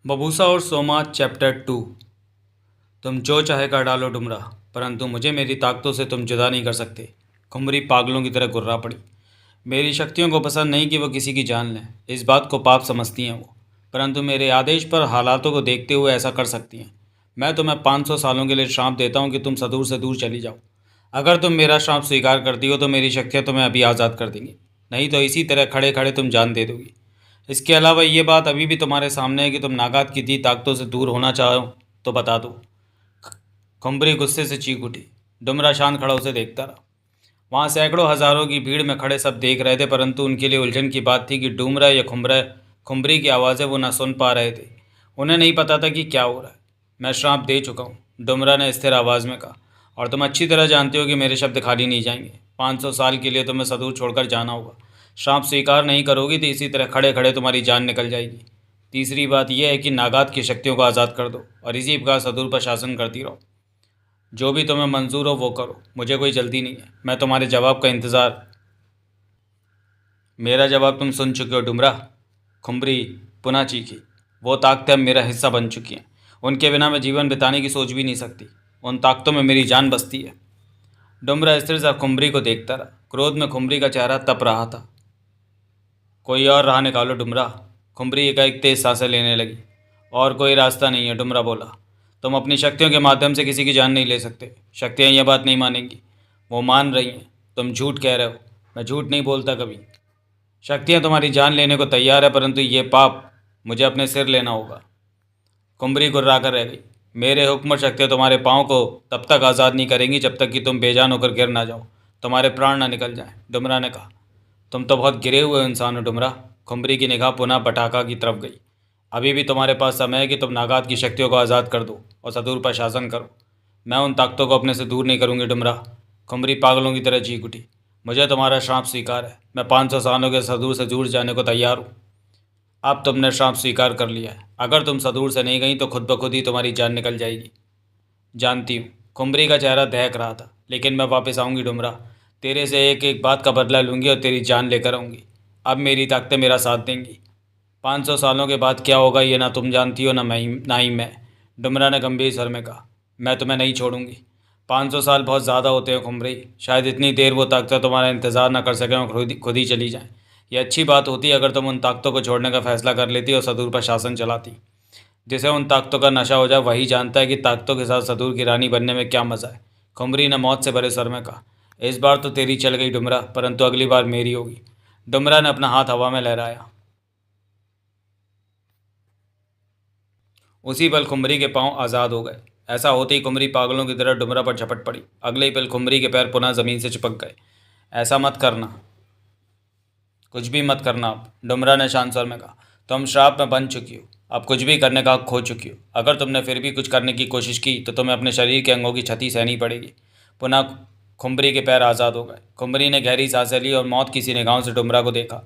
बबूसा और सोमा चैप्टर 2। तुम जो चाहे कर डालो डुमरा, परंतु मुझे मेरी ताकतों से तुम जुदा नहीं कर सकते। खुमरी पागलों की तरह गुर्रा पड़ी। मेरी शक्तियों को पसंद नहीं कि वो किसी की जान लें, इस बात को पाप समझती हैं वो, परंतु मेरे आदेश पर हालातों को देखते हुए ऐसा कर सकती हैं। मैं तुम्हें 500 सालों के लिए श्राप देता हूँ कि तुम सदूर से दूर चली जाओ। अगर तुम मेरा श्राप स्वीकार करती हो तो मेरी शक्तियाँ तुम्हें अभी आज़ाद कर देंगी, नहीं तो इसी तरह खड़े खड़े तुम जान दे दोगी। इसके अलावा ये बात अभी भी तुम्हारे सामने है कि तुम नागात की दी ताकतों से दूर होना चाहो तो बता दो। खुम्बरी गुस्से से चीख उठी। डुमरा शांत खड़ा उसे देखता रहा। वहाँ सैकड़ों हजारों की भीड़ में खड़े सब देख रहे थे, परंतु उनके लिए उलझन की बात थी कि डुमरा या खुम्बरी की आवाज़ें वो ना सुन पा रहे थे। उन्हें नहीं पता था कि क्या हो रहा है। मैं श्राप दे चुका हूँ, डुमरा ने स्थिर आवाज़ में कहा, और तुम अच्छी तरह जानते हो कि मेरे शब्द खाली नहीं जाएंगे। 500 साल के लिए तुम्हें सदूर छोड़कर जाना होगा। श्राप स्वीकार नहीं करोगी तो इसी तरह खड़े खड़े तुम्हारी जान निकल जाएगी। तीसरी बात यह है कि नागात की शक्तियों को आज़ाद कर दो और इसी प्रकार सदूर पर शासन करती रहो। जो भी तुम्हें मंजूर हो वो करो, मुझे कोई जल्दी नहीं है। मैं तुम्हारे जवाब का इंतज़ार। मेरा जवाब तुम सुन चुके हो डुमरा, खुम्बरी पुनः चीखी। वो ताकतें अब मेरा हिस्सा बन चुकी हैं। उनके बिना मैं जीवन बिताने की सोच भी नहीं सकती। उन ताकतों में मेरी जान बसती है। डुमरा स्थिर सा खुम्बरी को देखता रहा। क्रोध में खुम्बरी का चेहरा तप रहा था। कोई और राह निकालो डुमरा। खुम्बरी एकाएक तेज सांसें लेने लगी। और कोई रास्ता नहीं है, डुमरा बोला। तुम अपनी शक्तियों के माध्यम से किसी की जान नहीं ले सकते। शक्तियाँ यह बात नहीं मानेंगी। वो मान रही हैं। तुम झूठ कह रहे हो। मैं झूठ नहीं बोलता कभी। शक्तियाँ तुम्हारी जान लेने को तैयार है, परंतु ये पाप मुझे अपने सिर लेना होगा। खुम्बरी गुर्रा कर रह गई। मेरे हुक्म और शक्तियाँ तुम्हारे पाँव को तब तक आज़ाद नहीं करेंगी जब तक कि तुम बेजान होकर गिर ना जाओ, तुम्हारे प्राण ना निकल जाएं, डुमरा ने कहा। तुम तो बहुत गिरे हुए इंसान हो डुमरा। खुम्बरी की निगाह पुनः पटाखा की तरफ गई। अभी भी तुम्हारे पास समय है कि तुम नागात की शक्तियों को आज़ाद कर दो और सदूर पर शासन करो। मैं उन ताकतों को अपने से दूर नहीं करूँगी डुमरा। खुम्बरी पागलों की तरह चीख उठी। मुझे तुम्हारा श्राप स्वीकार है। मैं 500 सालों के सदूर से दूर जाने को तैयार हूँ। अब तुमने श्राप स्वीकार कर लिया है। अगर तुम सदूर से नहीं गई तो खुद ब खुद ही तुम्हारी जान निकल जाएगी। जानती हूँ। खुम्बरी का चेहरा दहक रहा था। लेकिन मैं वापस आऊँगी डुमरा। तेरे से एक एक बात का बदला लूँगी और तेरी जान लेकर आऊँगी। अब मेरी ताकतें मेरा साथ देंगी। 500 सालों के बाद क्या होगा ये ना तुम जानती हो ना ही मैं, डुमरा ने गंभीर स्वर में कहा। मैं तुम्हें नहीं छोड़ूंगी। 500 साल बहुत ज़्यादा होते हैं खुमरी। शायद इतनी देर वो ताकतें तुम्हारा इंतज़ार ना कर सकें और खुद ही चली जाएं। ये अच्छी बात होती अगर तुम उन ताकतों को छोड़ने का फैसला कर लेती और सदूर पर शासन चलाती। जिसे उन ताकतों का नशा हो जाए वही जानता है कि ताकतों के साथ सदूर की रानी बनने में क्या मज़ा है, खुमरी ने मौत से भरे स्वर में कहा। इस बार तो तेरी चल गई डुमरा, परंतु अगली बार मेरी होगी। डुमरा ने अपना हाथ हवा में लहराया। उसी पल खुमरी के पांव आज़ाद हो गए। ऐसा होते ही खुमरी पागलों की तरह डुमरा पर झपट पड़ी। अगले ही पल खुमरी के पैर पुनः ज़मीन से चिपक गए। ऐसा मत करना, कुछ भी मत करना अब, डुमरा ने शांत स्वर में कहा। तुम श्राप में बन चुकी हो। अब कुछ भी करने का हक खो चुकी हो। अगर तुमने फिर भी कुछ करने की कोशिश की तो तुम्हें अपने शरीर के अंगों की क्षति सहनी पड़ेगी। पुनः खुमरी के पैर आज़ाद हो गए। खुमरी ने गहरी सांसें ली और मौत की सी निगाहों से डुमरा को देखा।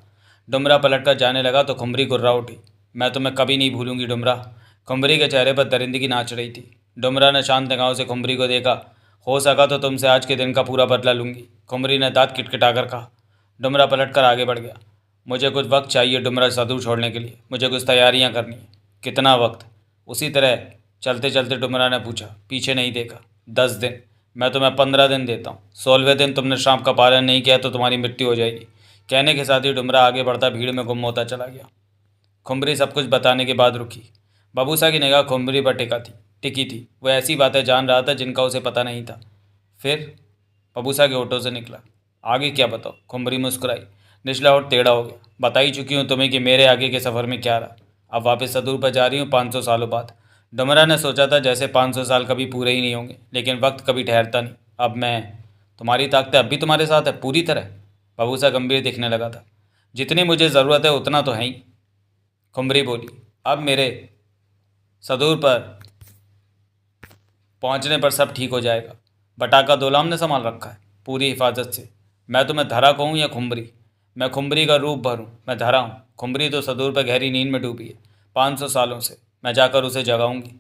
डुमरा पलटकर जाने लगा तो खुमरी गुर्रा उठी। मैं तुम्हें कभी नहीं भूलूंगी डुमरा। खुमरी के चेहरे पर दरिंदगी नाच रही थी। डुमरा ने शांत निगाहों से खुमरी को देखा। हो सका तो तुमसे आज के दिन का पूरा बदला लूंगी, खुमरी ने दांत किटकिटाकर कहा। डुमरा पलटकर आगे बढ़ गया। मुझे कुछ वक्त चाहिए डुमरा सदूर छोड़ने के लिए। मुझे कुछ तैयारियां करनी है। कितना वक्त? उसी तरह चलते चलते डुमरा ने पूछा। पीछे नहीं देखा। 10 दिन। मैं तुम्हें 15 दिन देता हूँ। 16वें दिन तुमने शाम का पालन नहीं किया तो तुम्हारी मृत्यु हो जाएगी। कहने के साथ ही डुमरा आगे बढ़ता भीड़ में गुम होता चला गया। खुमरी सब कुछ बताने के बाद रुकी। बबूसा की निगाह खुमरी पर टिकी थी। वह ऐसी बातें जान रहा था जिनका उसे पता नहीं था। फिर बबूसा के होठों से निकला। आगे क्या बताओ? खुमरी मुस्कुराई। निचला होठ टेढ़ा हो गया। बता ही चुकी हूँ तुम्हें कि मेरे आगे के सफ़र में क्या रहा। अब वापस सदूर पर जा रही हूँ 500 सालों बाद। डुमरा ने सोचा था जैसे 500 साल कभी पूरे ही नहीं होंगे, लेकिन वक्त कभी ठहरता नहीं। अब मैं तुम्हारी ताकतें अब भी तुम्हारे साथ है पूरी तरह। बबूसा गंभीर दिखने लगा था। जितनी मुझे ज़रूरत है उतना तो है ही, खुमरी बोली। अब मेरे सदूर पर पहुंचने पर सब ठीक हो जाएगा। बटाका दोलाम ने संभाल रखा है पूरी हिफाजत से। मैं तुम्हें धरा कहूँ या खुमरी? मैं खुमरी का रूप भरूँ? मैं धरा हूँ। खुमरी तो सदूर पर गहरी नींद में डूबी है 500 सालों से। मैं जाकर उसे जगाऊंगी।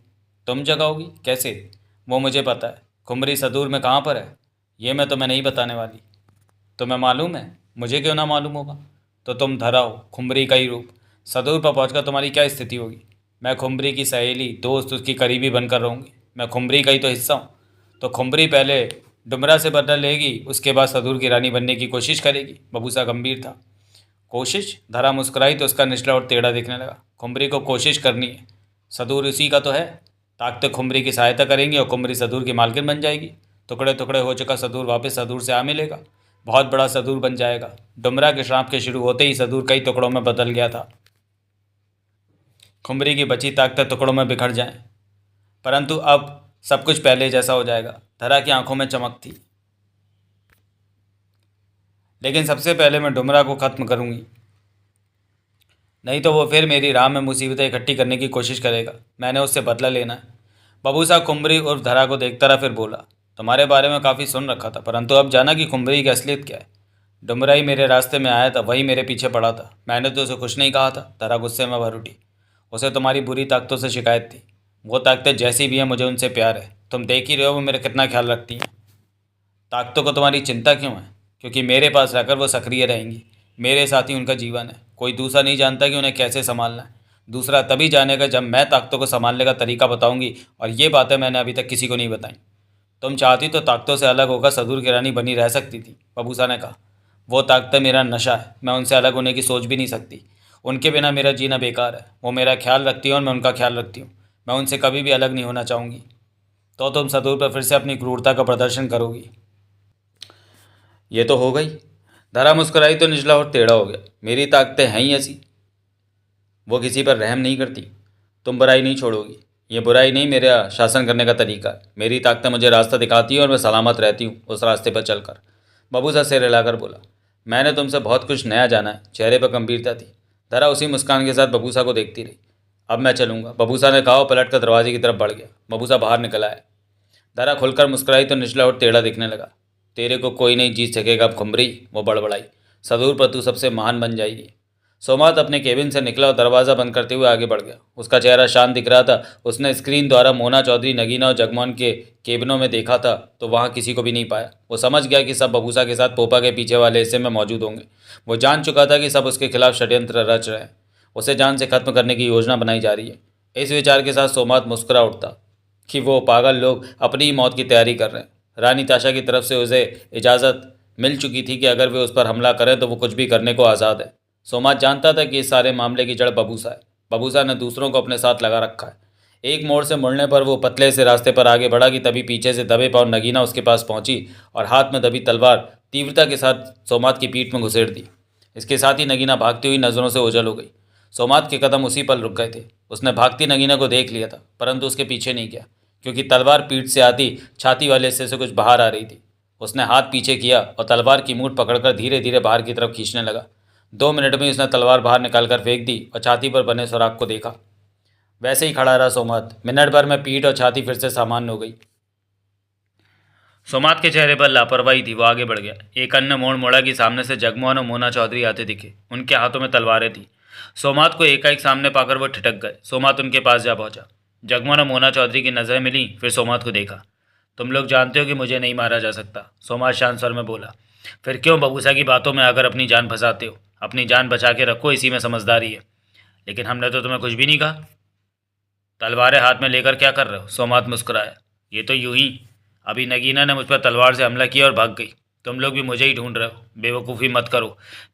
तुम जगाओगी? कैसे? वो मुझे पता है। खुमरी सदूर में कहाँ पर है ये मैं तुम्हें नहीं बताने वाली। तुम्हें मालूम है? मुझे क्यों ना मालूम होगा? तो तुम धरा हो खुमरी का ही रूप। सदूर पर पहुँचकर तुम्हारी क्या स्थिति होगी? मैं खुम्बरी की सहेली, दोस्त, उसकी करीबी बनकर रहूँगी। मैं खुम्बरी का ही तो हिस्सा हूँ। तो खुम्बरी पहले डुमरा से बदला लेगी, उसके बाद सदूर की रानी बनने की कोशिश करेगी। बबूसा गंभीर था। कोशिश? धरा मुस्कुराई तो उसका निचला और टेढ़ा दिखने लगा। खुम्बरी को कोशिश करनी है, सदूर उसी का तो है। ताकतें खुम्बरी की सहायता करेंगी और खुम्बरी सदूर की मालकिन बन जाएगी। टुकड़े टुकड़े हो चुका सदूर वापस सदूर से आ मिलेगा, बहुत बड़ा सदूर बन जाएगा। डुमरा के श्राप के शुरू होते ही सदूर कई टुकड़ों में बदल गया था। खुम्बरी की बची ताकतें टुकड़ों में बिखर जाएं, परंतु अब सब कुछ पहले जैसा हो जाएगा। धरा की आंखों में चमक थी। लेकिन सबसे पहले मैं डुमरा को खत्म करूंगी, नहीं तो वो फिर मेरी राह में मुसीबतें इकट्ठी करने की कोशिश करेगा। मैंने उससे बदला लेना है। बबूसा खुम्बरी और धरा को देखता रहा, फिर बोला, तुम्हारे बारे में काफ़ी सुन रखा था, परंतु अब जाना कि खुम्बरी की असलियत क्या है। डुमरा ही मेरे रास्ते में आया था, वही मेरे पीछे पड़ा था। मैंने तो उसे कुछ नहीं कहा था। धरा गुस्से में भर उठी। उसे तुम्हारी बुरी ताकतों से शिकायत थी। वो ताकतें जैसी भी हैं, मुझे उनसे प्यार है। तुम देख ही रहे हो वो मेरा कितना ख्याल रखती हैं। ताकतों को तुम्हारी चिंता क्यों है? क्योंकि मेरे पास रहकर वो सक्रिय रहेंगी। मेरे साथ ही उनका जीवन है। कोई दूसरा नहीं जानता कि उन्हें कैसे संभालना है। दूसरा तभी जानेगा जब मैं ताकतों को संभालने का तरीका बताऊंगी, और ये बातें मैंने अभी तक किसी को नहीं बताई। तुम चाहती तो ताकतों से अलग होकर सदूर की रानी बनी रह सकती थी, बबूसा ने कहा। वो ताकतें मेरा नशा है। मैं उनसे अलग होने की सोच भी नहीं सकती। उनके बिना मेरा जीना बेकार है। वो मेरा ख्याल रखती है और मैं उनका ख्याल रखती हूँ। मैं उनसे कभी भी अलग नहीं होना चाहूँगी। तो तुम सदूर पर फिर से अपनी क्रूरता का प्रदर्शन करोगी। ये तो हो गई। धरा मुस्कुराई तो निचला और टेढ़ा हो गया। मेरी ताकतें हैं ही ऐसी, वो किसी पर रहम नहीं करती। तुम बुराई नहीं छोड़ोगी। ये बुराई नहीं, मेरा शासन करने का तरीका है। मेरी ताकतें मुझे रास्ता दिखाती हैं और मैं सलामत रहती हूँ उस रास्ते पर चलकर। बबूसा सिर हिलाकर बोला, मैंने तुमसे बहुत कुछ नया जाना है। चेहरे पर गंभीरता थी। धरा उसी मुस्कान के साथ बबूसा को देखती रही। अब मैं चलूंगा, बबूसा ने कहा और पलट कर दरवाजे की तरफ बढ़ गया। बबूसा बाहर निकल आया। धरा खुलकर मुस्कुराई तो निचला और टेढ़ा दिखने लगा। तेरे को कोई नहीं जीत सकेगा अब खुम्बरी, वो बड़बड़ाई। सदूर पर तू सबसे महान बन जाएगी। सोमात अपने केबिन से निकला और दरवाज़ा बंद करते हुए आगे बढ़ गया। उसका चेहरा शांत दिख रहा था। उसने स्क्रीन द्वारा मोना चौधरी, नगीना और जगमोहन के केबिनों में देखा था, तो वहाँ किसी को भी नहीं पाया। वो समझ गया कि सब बबूसा के साथ पोपा के पीछे वाले हिस्से में मौजूद होंगे। वो जान चुका था कि सब उसके खिलाफ षड्यंत्र रच रहे हैं। उसे जान से खत्म करने की योजना बनाई जा रही है। इस विचार के साथ सोमात मुस्कुरा उठता कि वो पागल लोग अपनी ही मौत की तैयारी कर रहे हैं। रानी ताशा की तरफ से उसे इजाज़त मिल चुकी थी कि अगर वे उस पर हमला करें तो वो कुछ भी करने को आज़ाद है। सोमात जानता था कि इस सारे मामले की जड़ बबूसा है। बबूसा ने दूसरों को अपने साथ लगा रखा है। एक मोड़ से मुड़ने पर वो पतले से रास्ते पर आगे बढ़ा कि तभी पीछे से दबे पांव नगीना उसके पास पहुंची और हाथ में दबी तलवार तीव्रता के साथ सोमात की पीठ में घुसेड़ दी। इसके साथ ही नगीना भागती हुई नज़रों से ओझल हो गई। सोमात के कदम उसी पल रुक गए थे। उसने भागती नगीना को देख लिया था, परंतु उसके पीछे नहीं गया, क्योंकि तलवार पीठ से आती छाती वाले हिस्से से कुछ बाहर आ रही थी। उसने हाथ पीछे किया और तलवार की मूठ पकड़कर धीरे धीरे बाहर की तरफ खींचने लगा। 2 मिनट में उसने तलवार बाहर निकालकर फेंक दी और छाती पर बने सुराख को देखा। वैसे ही खड़ा रहा सोमात। मिनट भर में पीठ और छाती फिर से सामान्य हो गई। सोमात के चेहरे पर लापरवाही थी। वो आगे बढ़ गया। एक अन्य मोड़ मोड़ा कि सामने से जगमोहन और मोना चौधरी आते दिखे। उनके हाथों में तलवारें थी। सोमात को एकाएक सामने पाकर वो ठिठक गए। सोमात उनके पास जा पहुंचा। जगमोहन और मोना चौधरी की नजरें मिली, फिर सोमात को देखा। तुम लोग जानते हो कि मुझे नहीं मारा जा सकता, सोमात शांत स्वर में बोला। फिर क्यों बबूसा की बातों में आकर अपनी जान फंसाते हो? अपनी जान बचा के रखो, इसी में समझदारी है। लेकिन हमने तो तुम्हें कुछ भी नहीं कहा। तलवारें हाथ में लेकर क्या कर रहे हो? सोमात मुस्कुराया। ये तो यूं ही। अभी नगीना ने मुझ पर तलवार से हमला किया और भाग गई। तुम लोग भी मुझे ही ढूंढ रहे हो। बेवकूफ़ी मत करो।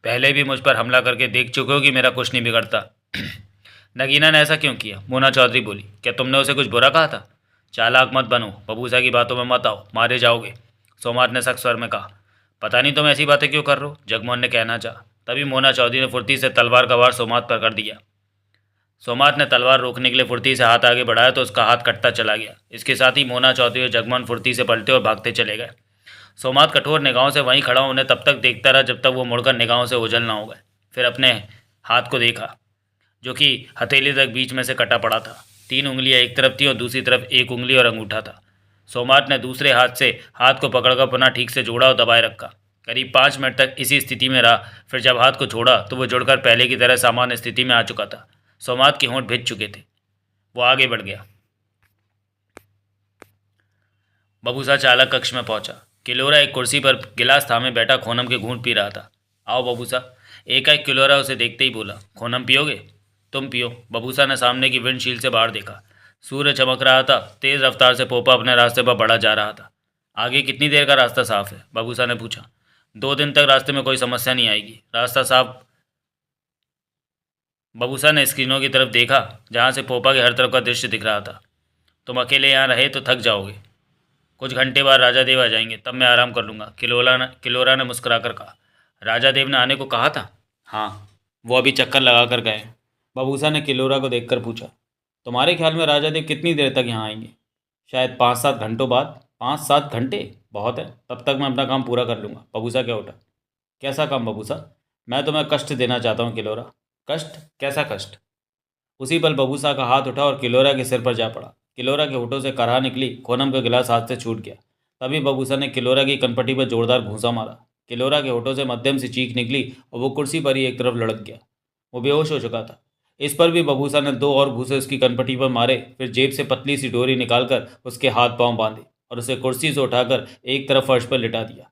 पहले भी मुझ पर हमला करके देख चुके हो कि मेरा कुछ नहीं बिगड़ता। नगीना ने ऐसा क्यों किया? मोना चौधरी बोली। क्या तुमने उसे कुछ बुरा कहा था? चालाक मत बनो, बबूसा की बातों में मत आओ, मारे जाओगे, सोमात ने सख्त स्वर में कहा। पता नहीं तुम ऐसी बातें क्यों कर रहे हो, जगमोहन ने कहना चाहा। तभी मोना चौधरी ने फुर्ती से तलवार का वार सोमात पर कर दिया। सोमात ने तलवार रोकने के लिए फुर्ती से हाथ आगे बढ़ाया तो उसका हाथ कटता चला गया। इसके साथ ही मोना चौधरी और जगमोहन फुर्ती से पलटे और भागते चले गए। सोमात कठोर निगाहों से वहीं खड़ा उन्हें तब तक देखता रहा जब तक वो मुड़कर निगाहों से ओझल ना हो गए। फिर अपने हाथ को देखा, जो कि हथेली तक बीच में से कटा पड़ा था। 3 उंगलियां एक तरफ थी और दूसरी तरफ 1 उंगली और अंगूठा था। सोमात ने दूसरे हाथ से हाथ को पकड़कर पुनः ठीक से जोड़ा और दबाए रखा। करीब 5 मिनट तक इसी स्थिति में रहा। फिर जब हाथ को छोड़ा तो वो जुड़कर पहले की तरह सामान्य स्थिति में आ चुका था। सोमात के होंठ भिज चुके थे। वो आगे बढ़ गया। बबूसा चालक कक्ष में पहुंचा। किलोरा एक कुर्सी पर गिलास थामे बैठा खोनम के घूंट पी रहा था। आओ बबूसा, एकाएक किलोरा उसे देखते ही बोला। खोनम पियोगे? तुम पियो। बबूसा ने सामने की विंडशील्ड से बाहर देखा। सूर्य चमक रहा था। तेज रफ्तार से पोपा अपने रास्ते पर बढ़ा जा रहा था। आगे कितनी देर का रास्ता साफ है? बबूसा ने पूछा। 2 दिन तक रास्ते में कोई समस्या नहीं आएगी। रास्ता साफ। बबूसा ने स्क्रीनों की तरफ देखा जहाँ से पोपा के हर तरफ का दृश्य दिख रहा था। तुम अकेले यहाँ रहे तो थक जाओगे। कुछ घंटे बाद राजा देव आ जाएंगे, तब मैं आराम कर लूँगा। किलोरा ने मुस्कुराकर कहा। राजा देव ने आने को कहा था? हाँ, वो अभी चक्कर लगा कर गए। बबूसा ने किलोरा को देखकर पूछा। तुम्हारे ख्याल में राजा देव कितनी देर तक यहाँ आएंगे? शायद 5-7 घंटों बाद। 5-7 घंटे बहुत है, तब तक मैं अपना काम पूरा कर लूँगा। बबूसा क्या उठा। कैसा काम बबूसा? मैं तुम्हें कष्ट देना चाहता हूँ किलोरा। कष्ट? कैसा कष्ट? उसी पल बबूसा का हाथ उठा और किलोरा के सिर पर जा पड़ा। किलोरा के होठों से कराह निकली। कोनम का गिलास हाथ से छूट गया। तभी बबूसा ने किलोरा की कनपट्टी पर जोरदार घूंसा मारा। किलोरा के होठों से मध्यम सी चीख निकली और वो कुर्सी पर ही एक तरफ लड़क गया। वो बेहोश हो चुका था। इस पर भी बबूसा ने 2 और घूंसे उसकी कनपट्टी पर मारे। फिर जेब से पतली सी डोरी निकालकर उसके हाथ पांव बांधे और उसे कुर्सी से उठाकर एक तरफ फर्श पर लिटा दिया।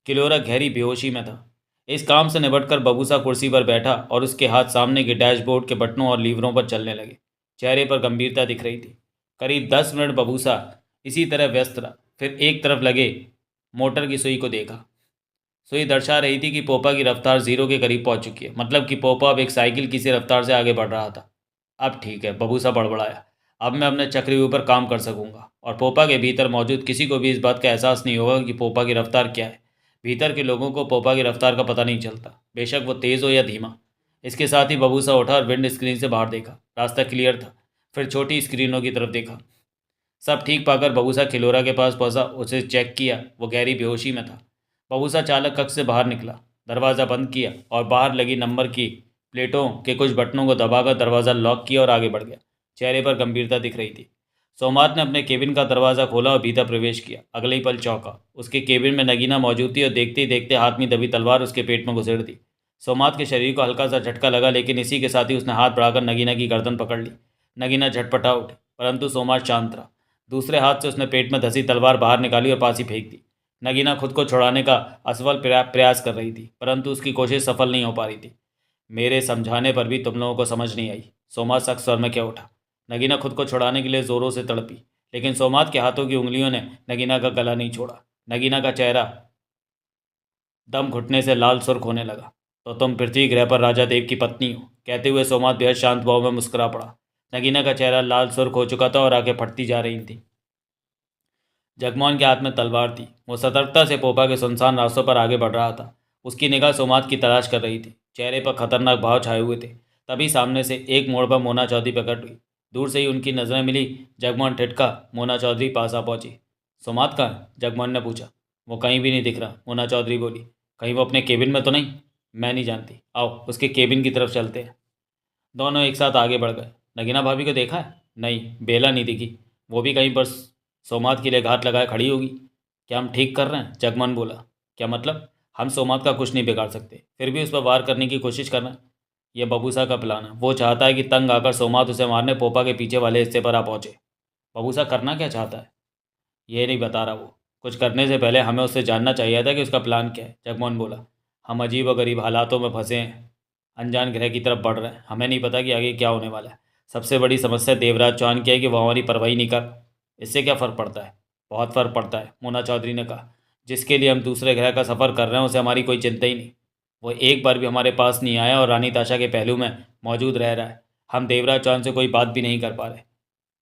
किलोरा गहरी बेहोशी में था। इस काम से निपटकर बबूसा कुर्सी पर बैठा और उसके हाथ सामने के डैशबोर्ड के बटनों और लीवरों पर चलने लगे। चेहरे पर गंभीरता दिख रही थी। करीब 10 मिनट बबूसा इसी तरह व्यस्त रहा। फिर एक तरफ लगे मोटर की सुई को देखा। सुई दर्शा रही थी कि पोपा की रफ्तार 0 के करीब पहुंच चुकी है। मतलब कि पोपा अब एक साइकिल की सी रफ्तार से आगे बढ़ रहा था। अब ठीक है, बबूसा बड़बड़ाया। अब मैं अपने चक्रव्यूह पर काम कर सकूंगा और पोपा के भीतर मौजूद किसी को भी इस बात का एहसास नहीं होगा कि पोपा की रफ्तार क्या है। भीतर के लोगों को पोपा की रफ्तार का पता नहीं चलता, बेशक वो तेज़ हो या धीमा। इसके साथ ही बबूसा उठा और विंड स्क्रीन से बाहर देखा। रास्ता क्लियर था। फिर छोटी स्क्रीनों की तरफ देखा। सब ठीक पाकर बबूसा खिलोरा के पास पहुंचा। उसे चेक किया। वो गहरी बेहोशी में था। बबूसा चालक कक्ष से बाहर निकला, दरवाज़ा बंद किया और बाहर लगी नंबर की प्लेटों के कुछ बटनों को दबाकर दरवाज़ा लॉक किया और आगे बढ़ गया। चेहरे पर गंभीरता दिख रही थी। सोमात ने अपने केबिन का दरवाज़ा खोला और भीतर प्रवेश किया। अगले ही पल चौंका। उसके केबिन में नगीना मौजूद थी और देखते ही देखते हाथ में दबी तलवार उसके पेट में घुसेड़ दी। सोमात के शरीर को हल्का सा झटका लगा, लेकिन इसी के साथ ही उसने हाथ बढ़ाकर नगीना की गर्दन पकड़ ली। नगीना झटपटा उठी, परंतु सोमात शांत रहा। दूसरे हाथ से उसने पेट में धंसी तलवार बाहर निकाली और पास ही फेंक दी। नगीना खुद को छुड़ाने का असफल प्रयास कर रही थी, परंतु उसकी कोशिश सफल नहीं हो पा रही थी। मेरे समझाने पर भी तुम लोगों को समझ नहीं आई। सोमात सख्त स्वर में क्या उठा। नगीना खुद को छुड़ाने के लिए जोरों से तड़पी, लेकिन सोमात के हाथों की उंगलियों ने नगीना का गला नहीं छोड़ा। नगीना का चेहरा दम घुटने से लाल सुर्ख होने लगा। तो तुम पृथ्वी ग्रह पर राजा देव की पत्नी हो, कहते हुए सोमात बेहद शांत भाव में मुस्कुरा पड़ा। नगीना का चेहरा लाल सुर्ख हो चुका था और आंखें फटती जा रही थी। जगमोहन के हाथ में तलवार थी। वो सतर्कता से पोपा के सुनसान रास्तों पर आगे बढ़ रहा था। उसकी निगाह सोमात की तलाश कर रही थी। चेहरे पर खतरनाक भाव छाए हुए थे। तभी सामने से एक मोड़ पर मोना चौधरी प्रकट हुई। दूर से ही उनकी नज़रें मिली। जगमोहन ठिठका। मोना चौधरी पास आ पहुंची। सोमात कहाँ है? जगमोहन ने पूछा। वो कहीं भी नहीं दिख रहा, मोना चौधरी बोली। कहीं वो अपने केबिन में तो नहीं? मैं नहीं जानती, आओ उसके केबिन की तरफ चलते हैं। दोनों एक साथ आगे बढ़ गए। नगीना भाभी को देखा है? नहीं, बेला नहीं दिखी। वो भी कहीं पर सोमात के लिए घात लगाए खड़ी होगी। क्या हम ठीक कर रहे हैं? जगमन बोला। क्या मतलब? हम सोमात का कुछ नहीं बिगाड़ सकते, फिर भी उस पर वार करने की कोशिश कर रहे हैं। यह बबूसा का प्लान है। वो चाहता है कि तंग आकर सोमात उसे मारने पोपा के पीछे वाले हिस्से पर आ पहुंचे। बबूसा करना क्या चाहता है ये नहीं बता रहा वो। कुछ करने से पहले हमें उससे जानना चाहिए था कि उसका प्लान क्या है। जगमोहन बोला। हम अजीब व गरीब हालातों में फंसे हैं, अनजान ग्रह की तरफ बढ़ रहे हैं। हमें नहीं पता कि आगे क्या होने वाला है। सबसे बड़ी समस्या देवराज चौहान की है कि वह हमारी परवाही नहीं कर। इससे क्या फ़र्क पड़ता है? बहुत फ़र्क पड़ता है, मोना चौधरी ने कहा। जिसके लिए हम दूसरे ग्रह का सफ़र कर रहे हैं उसे हमारी कोई चिंता ही नहीं। वो एक बार भी हमारे पास नहीं आया और रानी ताशा के पहलू में मौजूद रह रहा है। हम देवराज चौहान से कोई बात भी नहीं कर पा रहे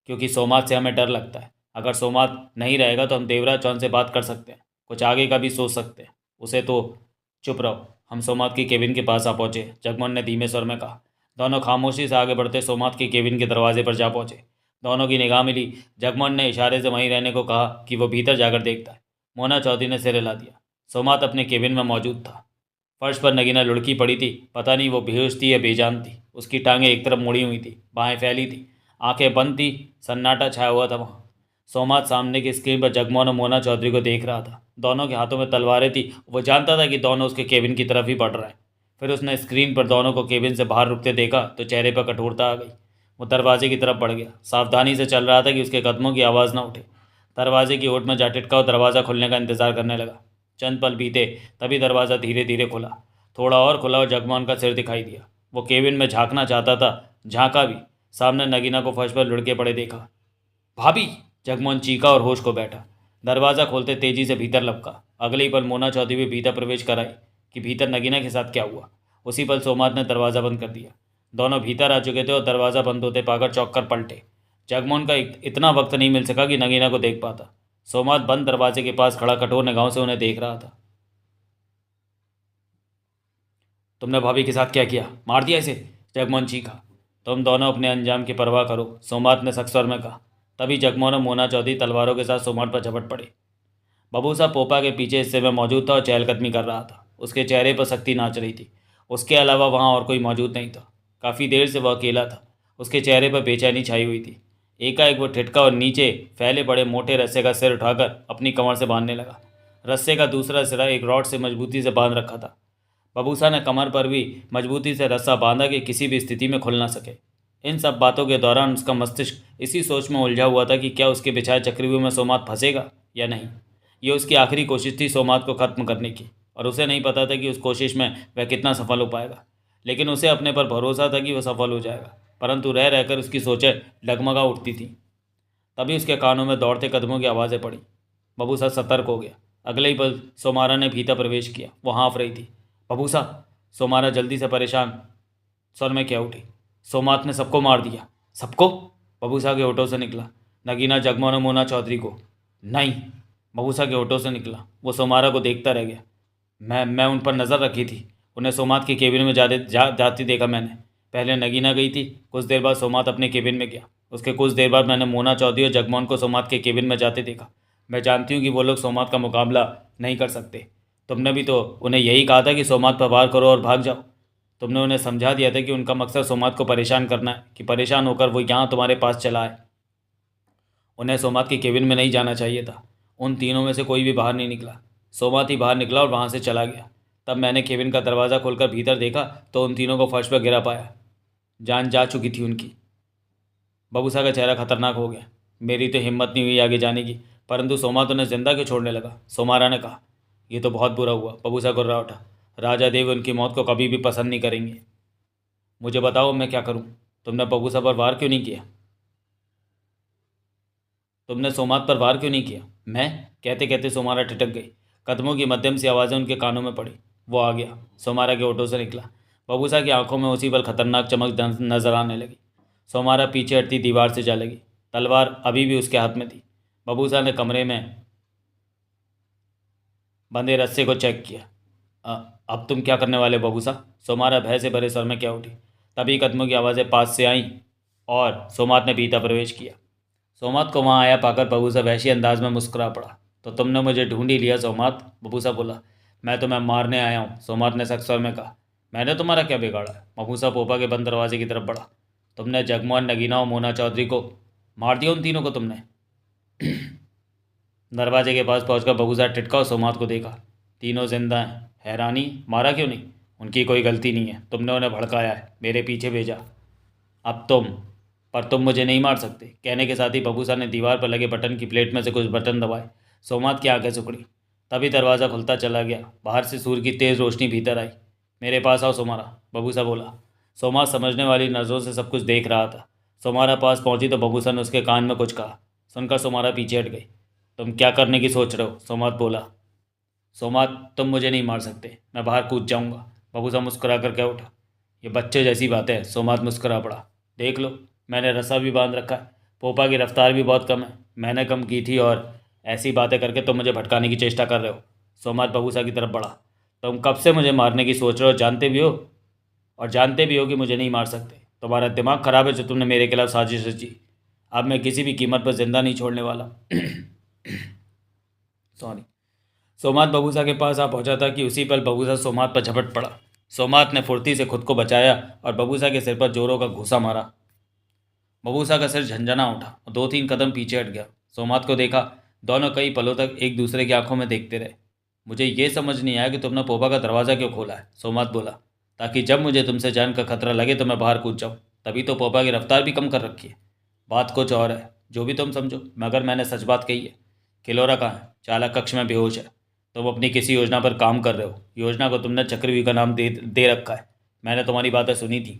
क्योंकि सोमात से हमें डर लगता है। अगर सोमात नहीं रहेगा तो हम देवराज चौहान से बात कर सकते हैं, कुछ आगे का भी सोच सकते हैं। उसे तो चुप रहो। हम सोमात के केबिन के पास आ पहुंचे, जगमोहन ने धीमे स्वर में कहा। दोनों खामोशी से आगे बढ़ते सोमात के केबिन के दरवाजे पर जा पहुंचे। दोनों की निगाह मिली। जगमोहन ने इशारे से वहीं रहने को कहा कि वो भीतर जाकर देखता है। मोना चौधरी ने सिर हिला दिया। सोमात अपने केबिन में मौजूद था। फर्श पर नगीना लुढ़की पड़ी थी। पता नहीं वो बेहोश थी या बेजान थी। उसकी टांगें एक तरफ मुड़ी हुई थी, बाहें फैली थी, आंखें बंद थी। सन्नाटा छाया हुआ था वहाँ। सोमात सामने की स्क्रीन पर जगमोहन और मोना चौधरी को देख रहा था। दोनों के हाथों में तलवारें थी। वो जानता था कि दोनों उसके केबिन की तरफ ही बढ़ रहे हैं। फिर उसने स्क्रीन पर दोनों को केबिन से बाहर रुकते देखा तो चेहरे पर कठोरता आ गई। वो दरवाजे की तरफ बढ़ गया। सावधानी से चल रहा था कि उसके कदमों की आवाज़ न उठे। दरवाजे की ओट में जा टिटका और दरवाज़ा खुलने का इंतजार करने लगा। चंद पल बीते, तभी दरवाज़ा धीरे धीरे खुला। थोड़ा और खुला और जगमोहन का सिर दिखाई दिया। वो केबिन में झांकना चाहता था, झांका भी, सामने नगीना को फर्श पर लुढ़के पड़े देखा। भाभी! जगमोहन चीखा और होश को बैठा। दरवाज़ा खोलते तेजी से भीतर लपका। अगले ही पल मोना चौधरी भी भीतर प्रवेश कराई कि भीतर नगीना के साथ क्या हुआ। उसी पल सोमात ने दरवाज़ा बंद कर दिया। दोनों भीतर आ चुके थे और दरवाज़ा बंद होते पाकर चौंक कर पलटे। जगमोहन का इतना वक्त नहीं मिल सका कि नगीना को देख पाता। सोमात बंद दरवाजे के पास खड़ा कठोर निगाहों से उन्हें देख रहा था। तुमने भाभी के साथ क्या किया? मार दिया इसे? जगमोहन चीखा। तुम दोनों अपने अंजाम की परवाह करो, सोमात ने सख्त स्वर में कहा। तभी जगमोहन और मोना चौधरी तलवारों के साथ सोमात पर झपट पड़े। बबू साहब पोपा के पीछे हिस्से में मौजूद था और चहलकदमी कर रहा था। उसके चेहरे पर सख्ती नाच रही थी। उसके अलावा वहाँ और कोई मौजूद नहीं था। काफ़ी देर से वह अकेला था। उसके चेहरे पर बेचैनी छाई हुई थी। एकाएक वो ठिठका और नीचे फैले पड़े मोटे रस्से का सिर उठाकर अपनी कमर से बांधने लगा। रस्से का दूसरा सिरा एक रॉड से मजबूती से बांध रखा था। बबूसा ने कमर पर भी मजबूती से रस्सा बांधा कि किसी भी स्थिति में खुल ना सके। इन सब बातों के दौरान उसका मस्तिष्क इसी सोच में उलझा हुआ था कि क्या उसके बिछाए चक्रव्यूह में सोमात फंसेगा या नहीं। ये उसकी आखिरी कोशिश थी सोमात को ख़त्म करने की, और उसे नहीं पता था कि उस कोशिश में वह कितना सफल हो पाएगा। लेकिन उसे अपने पर भरोसा था कि वह सफल हो जाएगा, परंतु रह रहकर उसकी सोचें डगमगा उठती थीं। तभी उसके कानों में दौड़ते कदमों की आवाज़ें पड़ी। बबूसा सतर्क हो गया। अगले ही पल सोमारा ने भीतर प्रवेश किया। वो हाँफ रही थी। बबूसा! सोमारा जल्दी से परेशान स्वर में क्या उठी। सोमात ने सबको मार दिया। सबको? बबूसा के होठों से निकला। नगीना, जगमोहन और मोना चौधरी को। नहीं, बबूसा के होठों से निकला। वो सोमारा को देखता रह गया। मैं उन पर नज़र रखी थी। उन्हें सोमात के केबिन में जाती देखा मैंने। पहले नगीना गई थी, कुछ देर बाद सोमात अपने केबिन में गया। उसके कुछ देर बाद मैंने मोना चौधरी और जगमोहन को सोमात के केबिन में जाते देखा। मैं जानती हूँ कि वो लोग सोमात का मुकाबला नहीं कर सकते। तुमने भी तो उन्हें यही कहा था कि सोमात पर वार करो और भाग जाओ। तुमने उन्हें समझा दिया था कि उनका मकसद सोमात को परेशान करना है, कि परेशान होकर वो यहाँ तुम्हारे पास चला है। उन्हें सोमात के केबिन में नहीं जाना चाहिए था। उन तीनों में से कोई भी बाहर नहीं निकला। सोमात ही बाहर निकला और वहाँ से चला गया। तब मैंने केबिन का दरवाज़ा खोलकर भीतर देखा तो उन तीनों को फर्श पर गिरा पाया। जान जा चुकी थी उनकी। बबूसा का चेहरा खतरनाक हो गया। मेरी तो हिम्मत नहीं हुई आगे जाने की, परंतु सोमात उन्हें जिंदा क्यों छोड़ने लगा? सोमारा ने कहा। ये तो बहुत बुरा हुआ। बबूसा गुर्रा उठा। राजा देव उनकी मौत को कभी भी पसंद नहीं करेंगे। मुझे बताओ मैं क्या करूं? तुमने बबूसा पर वार क्यों नहीं किया? तुमने सोमात पर वार क्यों नहीं किया? मैं? कहते कहते सोमारा ठिठक गई। कदमों की मध्यम सी आवाज़ें उनके कानों में पड़ी। वो आ गया। सोमारा के होठों से निकला। बबूसा की आंखों में उसी पल खतरनाक चमक नजर आने लगी। सोमारा पीछे हटती दीवार से जा लगी। तलवार अभी भी उसके हाथ में थी। बबूसा ने कमरे में बंधे रस्से को चेक किया। अब तुम क्या करने वाले बबूसा? सोमारा भय से भरे स्वर में क्या उठी। तभी कदमों की आवाज़ें पास से आईं और सोमात ने भीतर प्रवेश किया। सोमात को वहाँ आया पाकर बबूसा वहशी अंदाज में मुस्कुरा पड़ा। तो तुमने मुझे ढूंढ ही लिया सोमात? बबूसा बोला। मैं तुम्हें मारने आया हूँ, सोमात ने सख्त स्वर में कहा। मैंने तुम्हारा क्या बिगाड़ा है? बबूसा पोपा के बंद दरवाजे की तरफ बढ़ा। तुमने जगमोहन, नगीना और मोना चौधरी को मार दिया। उन तीनों को तुमने? दरवाजे के पास पहुंचकर बबूसा टिटका और सोमात को देखा। तीनों जिंदा हैं। हैरानी, मारा क्यों नहीं? उनकी कोई गलती नहीं है। तुमने उन्हें भड़काया है, मेरे पीछे भेजा। अब तुम मुझे नहीं मार सकते। कहने के साथ ही बबूसा ने दीवार पर लगे बटन की प्लेट में से कुछ बटन दबाए। सोमात की आंखें सिकुड़ी। तभी दरवाज़ा खुलता चला गया। बाहर से सूर्य की तेज़ रोशनी भीतर आई। मेरे पास आओ सोमारा, बबूसा बोला। सोमात समझने वाली नज़रों से सब कुछ देख रहा था। सोमारा पास पहुंची तो बबूसा ने उसके कान में कुछ कहा। सुनकर सोमारा पीछे हट गई। तुम क्या करने की सोच रहे हो? सोमात बोला। सोमात, तुम मुझे नहीं मार सकते। मैं बाहर कूद जाऊंगा। बबूसा मुस्कुरा कर कह उठा। ये बच्चे जैसी बात है। सोमात मुस्कुरा पड़ा। देख लो, मैंने रस्सा भी बांध रखा है। पोपा की रफ्तार भी बहुत कम है। मैंने कम की थी और ऐसी बातें करके तुम मुझे भटकाने की चेष्टा कर रहे हो। सोमात बबूसा की तरफ बढ़ा। तुम कब से मुझे मारने की सोच रहे हो? जानते भी हो कि मुझे नहीं मार सकते। तुम्हारा दिमाग खराब है जो तुमने मेरे खिलाफ साजिश रची। अब मैं किसी भी कीमत पर जिंदा नहीं छोड़ने वाला। सॉरी। सोमात बबूसा के पास आ पहुंचा था कि उसी पल बबूसा सोमात पर झपट पड़ा। सोमात ने फुर्ती से खुद को बचाया और बबूसा के सिर पर जोरों का घूसा मारा। बबूसा का सिर झंझना उठा और 2-3 कदम पीछे हट गया। सोमात को देखा। दोनों कई पलों तक एक दूसरे की आंखों में देखते रहे। मुझे ये समझ नहीं आया कि तुमने पोपा का दरवाज़ा क्यों खोला है, सोमात बोला। ताकि जब मुझे तुमसे जान का खतरा लगे तो मैं बाहर कूद जाऊँ। तभी तो पोपा की रफ्तार भी कम कर रखी है। बात कुछ और है, जो भी तुम समझो, मगर मैंने सच बात कही है। किलोरा कहाँ है? चालक कक्ष में बेहोश है। तुम अपनी किसी योजना पर काम कर रहे हो। योजना को तुमने चक्रव्यूह का नाम दे रखा है। मैंने तुम्हारी बातें सुनी थी।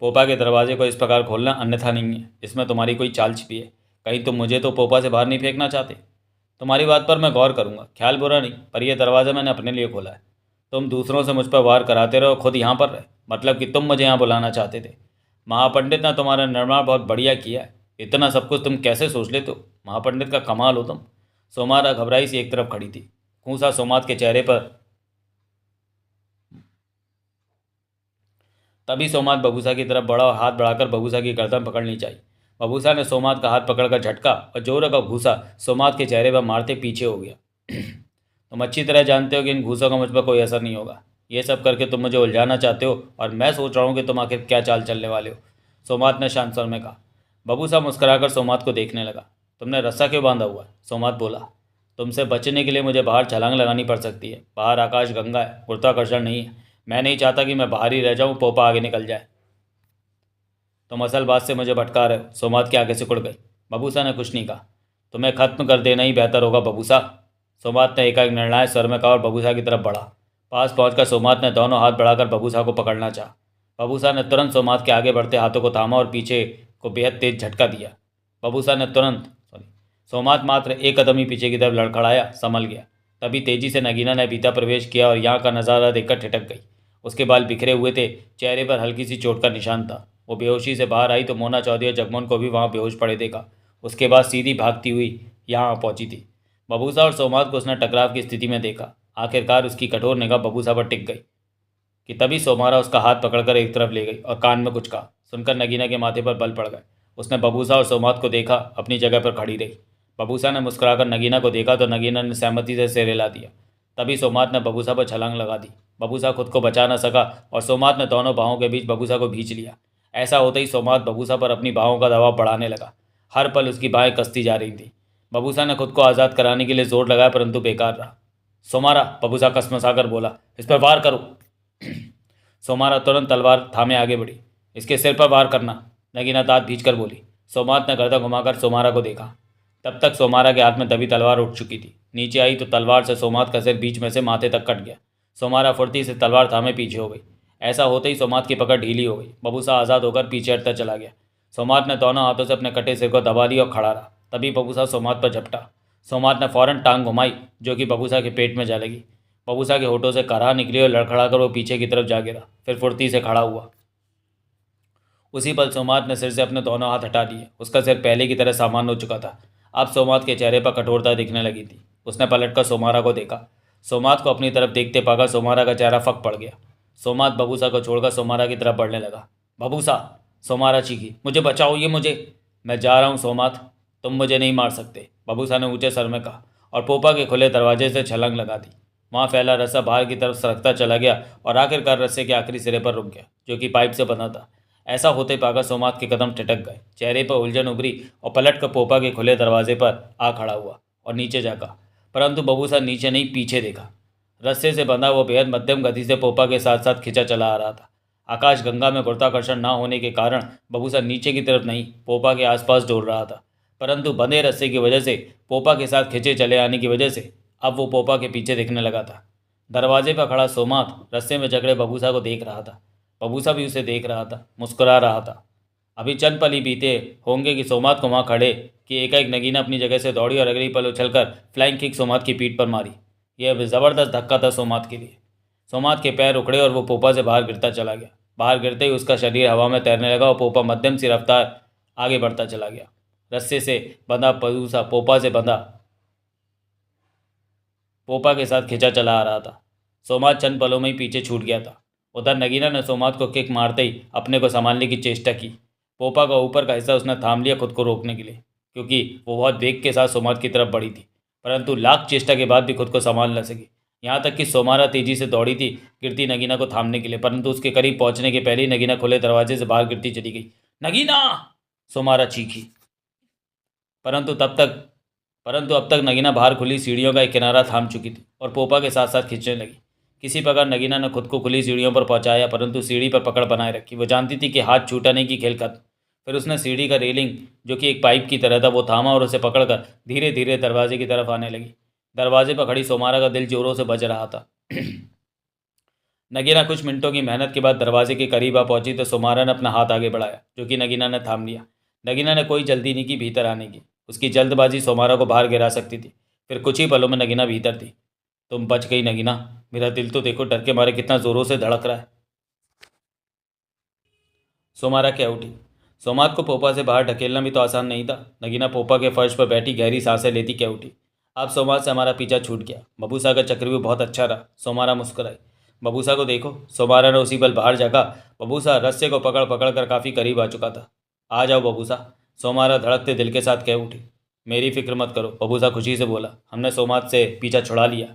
पोपा के दरवाजे को इस प्रकार खोलना अन्यथा नहीं है, इसमें तुम्हारी कोई चाल छिपी है। कहीं तुम मुझे तो पोपा से बाहर नहीं फेंकना चाहते। तुम्हारी बात पर मैं गौर करूंगा, ख्याल बुरा नहीं, पर यह दरवाज़ा मैंने अपने लिए खोला है। तुम दूसरों से मुझ पर वार कराते रहो, खुद यहाँ पर रहे, मतलब कि तुम मुझे यहाँ बुलाना चाहते थे। महापंडित ने तुम्हारा निर्माण बहुत बढ़िया किया है, इतना सब कुछ तुम कैसे सोच लेते हो? महापंडित का कमाल हो तुम। सोमारा घबराई सी एक तरफ खड़ी थी। खूंसा सोमात के चेहरे पर। तभी सोमात बबूसा की तरफ बढ़ा और हाथ बढ़ाकर बबूसा की गर्दन पकड़नी चाहिए। बबूसा ने सोमात का हाथ पकड़कर झटका और जोर का घूसा सोमात के चेहरे पर मारते पीछे हो गया। तुम अच्छी तरह जानते हो कि इन घूसों का मुझ पर कोई असर नहीं होगा। ये सब करके तुम मुझे उलझाना चाहते हो और मैं सोच रहा हूँ कि तुम आखिर क्या चाल चलने वाले हो, सोमात ने शांत स्वर में कहा। बबूसा मुस्कुराकर सोमात को देखने लगा। तुमने रस्सा क्यों बांधा हुआ है? सोमात बोला। तुमसे बचने के लिए मुझे बाहर छलांग लगानी पड़ सकती है। बाहर आकाश गंगा है, गुरुत्वाकर्षण नहीं है। मैं नहीं चाहता कि मैं बाहर ही रह जाऊं, पोपा आगे निकल जाए। तुम असल बात से मुझे भटका रहे हो। सोमात की आंखें सिकुड़ गई। बबूसा ने कुछ नहीं कहा। तुम्हें खत्म कर देना ही बेहतर होगा बबूसा, सोमात ने एकाएक निर्णायक स्वर में कहा और बबूसा की तरफ बढ़ा। पास पहुंचकर सोमात ने दोनों हाथ बढ़ाकर बबूसा को पकड़ना चाहा। बबूसा ने तुरंत सोमात के आगे बढ़ते हाथों को थामा और पीछे को बेहद तेज झटका दिया। बबूसा ने तुरंत सोमात मात्र एक कदम ही पीछे की तरफ लड़खड़ाया, संभल गया। तभी तेजी से नगीना ने भीतर प्रवेश किया और यहाँ का नज़ारा देखकर ठिठक गई। उसके बाल बिखरे हुए थे, चेहरे पर हल्की सी चोट का निशान था। वो बेहोशी से बाहर आई तो मोना चौधरी और जगमोहन को भी वहाँ बेहोश पड़े देखा। उसके बाद सीधी भागती हुई यहाँ पहुंची थी। बबूसा और सोमात को उसने टकराव की स्थिति में देखा। आखिरकार उसकी कठोर निगाह बबूसा पर टिक गई कि तभी सोमारा उसका हाथ पकड़कर एक तरफ ले गई और कान में कुछ कहा। सुनकर नगीना के माथे पर बल पड़ गए। उसने बबूसा और सोमात को देखा, अपनी जगह पर खड़ी रही। बबूसा ने मुस्कुराकर नगीना को देखा तो नगीना ने सहमति से सिर हिला दिया। तभी सोमात ने बबूसा पर छलांग लगा दी। बबूसा खुद को बचा न सका और सोमात ने दोनों बाहों के बीच बबूसा को भींच लिया। ऐसा होते ही सोमात बबूसा पर अपनी बाहों का दबाव बढ़ाने लगा। हर पल उसकी बाहें कसती जा रही थी। बबूसा ने खुद को आज़ाद कराने के लिए जोर लगाया, परंतु बेकार रहा। सोमारा, बबूसा कसमसाकर बोला, इस पर वार करो। सोमारा तुरंत तलवार थामे आगे बढ़ी। इसके सिर पर वार करना, नगीना दांत भींचकर बोली। सोमात ने गर्दन घुमाकर सोमारा को देखा। तब तक सोमारा के हाथ में दबी तलवार उठ चुकी थी। नीचे आई तो तलवार से सोमात का सिर बीच में से माथे तक कट गया। सोमारा फुर्ती से तलवार थामे पीछे हो गई। ऐसा होते ही सोमात की पकड़ ढीली हो गई। बबूसा आज़ाद होकर पीछे हटता चला गया। सोमात ने दोनों हाथों से अपने कटे सिर को दबा लिया और खड़ा रहा। तभी बबूसा सोमात पर झपटा। सोमात ने फौरन टांग घुमाई, जो कि बबूसा के पेट में जा लगी। बबूसा के होठों से कराह निकली और लड़खड़ा कर वो पीछे की तरफ जा गिरा, फिर फुर्ती से खड़ा हुआ। उसी पल सोमात ने सिर से अपने दोनों हाथ हटा लिए। उसका सिर पहले की तरह सामान्य हो चुका था। अब सोमात के चेहरे पर कठोरता दिखने लगी थी। उसने पलटकर सोमारा को देखा। सोमात को अपनी तरफ देखते पाकर सोमारा का चेहरा फक पड़ गया। सोमात बबूसा को छोड़कर सोमारा की तरफ बढ़ने लगा। बबूसा, सोमारा चीखी, मुझे बचाओ, ये मुझे। मैं जा रहा हूँ सोमात, तुम मुझे नहीं मार सकते, बबूसा ने ऊंचे स्वर में कहा और पोपा के खुले दरवाजे से छलांग लगा दी। वहाँ फैला रस्सा बाहर की तरफ सरकता चला गया और आखिरकार रस्से के आखिरी सिरे पर रुक गया, जो कि पाइप से बना था। ऐसा होते पाकर सोमात के कदम ठिठक गए। चेहरे पर उलझन उभरी और पलट कर पोपा के खुले दरवाजे पर आ खड़ा हुआ और नीचे झाँका, परंतु बबूसा नीचे नहीं पीछे देखा। रस्से से बंधा वो बेहद मध्यम गति से पोपा के साथ साथ खिंचा चला आ रहा था। आकाश गंगा में गुरुत्वाकर्षण न होने के कारण बबूसा नीचे की तरफ नहीं, पोपा के आसपास डोल रहा था, परंतु बंधे रस्से की वजह से, पोपा के साथ खिंचे चले आने की वजह से अब वो पोपा के पीछे दिखने लगा था। दरवाजे पर खड़ा सोमात रस्से में जकड़े बबूसा को देख रहा था। बबूसा भी उसे देख रहा था, मुस्कुरा रहा था। अभी चंद पल ही बीते होंगे कि सोमात को वहाँ खड़े कि एकाएक नगीना अपनी जगह से दौड़ी और अगली पल उछलकर फ्लाइंग किक सोमात की पीठ पर मारी। यह ज़बरदस्त धक्का था सोमात के लिए। सोमात के पैर उखड़े और वो पोपा से बाहर गिरता चला गया। बाहर गिरते ही उसका शरीर हवा में तैरने लगा और पोपा मध्यम सी रफ्तार आगे बढ़ता चला गया। रस्से से बंधा बबूसा पोपा से बंधा पोपा के साथ खिंचा चला आ रहा था। सोमात चंद पलों में ही पीछे छूट गया था। उधर नगीना ने सोमात को किक मारते ही अपने को संभालने की चेष्टा की। पोपा का ऊपर का हिस्सा उसने थाम लिया खुद को रोकने के लिए, क्योंकि वो बहुत वेग के साथ सोमात की तरफ बढ़ी थी, परंतु लाख चेष्टा के बाद भी खुद को संभाल न सकी। यहाँ तक कि सोमारा तेजी से दौड़ी थी गिरती नगीना को थामने के लिए, परंतु उसके करीब पहुंचने के पहले ही नगीना खुले दरवाजे से बाहर गिरती चली गई। नगीना, सोमारा चीखी, परंतु अब तक नगीना बाहर खुली सीढ़ियों का एक किनारा थाम चुकी थी और पोपा के साथ साथ खींचने लगी। किसी प्रकार नगीना ने खुद को खुली सीढ़ियों पर पहुंचाया, परंतु सीढ़ी पर पकड़ बनाए रखी। वो जानती थी कि हाथ छूटने की खेल खत्म। फिर उसने सीढ़ी का रेलिंग, जो कि एक पाइप की तरह था, वो थामा और उसे पकड़कर धीरे धीरे दरवाजे की तरफ आने लगी। दरवाजे पर खड़ी सोमारा का दिल जोरों से बज रहा था। नगीना कुछ मिनटों की मेहनत के बाद दरवाजे के करीब आ पहुंची तो सोमारा ने अपना हाथ आगे बढ़ाया, जो कि नगीना ने थाम लिया। नगीना ने कोई जल्दी नहीं की भीतर आने की। उसकी जल्दबाजी सोमारा को बाहर गिरा सकती थी। फिर कुछ ही पलों में नगीना भीतर थी। तुम बच गई नगीना। मेरा दिल तो देखो डर के मारे कितना जोरों से धड़क रहा है। सोमारा क्या उठी। सोमात को पोपा से बाहर ढकेलना भी तो आसान नहीं था। नगीना पोपा के फर्श पर बैठी गहरी सांसें लेती क्या उठी। अब सोमात से हमारा पीछा छूट गया। बबूसा का चक्र भी बहुत अच्छा रहा। सोमारा मुस्कुराई। बबूसा को देखो। सोमारा ने उसी पल बाहर झाँका। बबूसा रस्से को पकड़ पकड़ कर काफ़ी करीब आ चुका था। आ जाओ बबूसा। सोमारा धड़कते दिल के साथ कह उठी। मेरी फिक्र मत करो, बबूसा खुशी से बोला। हमने सोमात से पीछा छुड़ा लिया।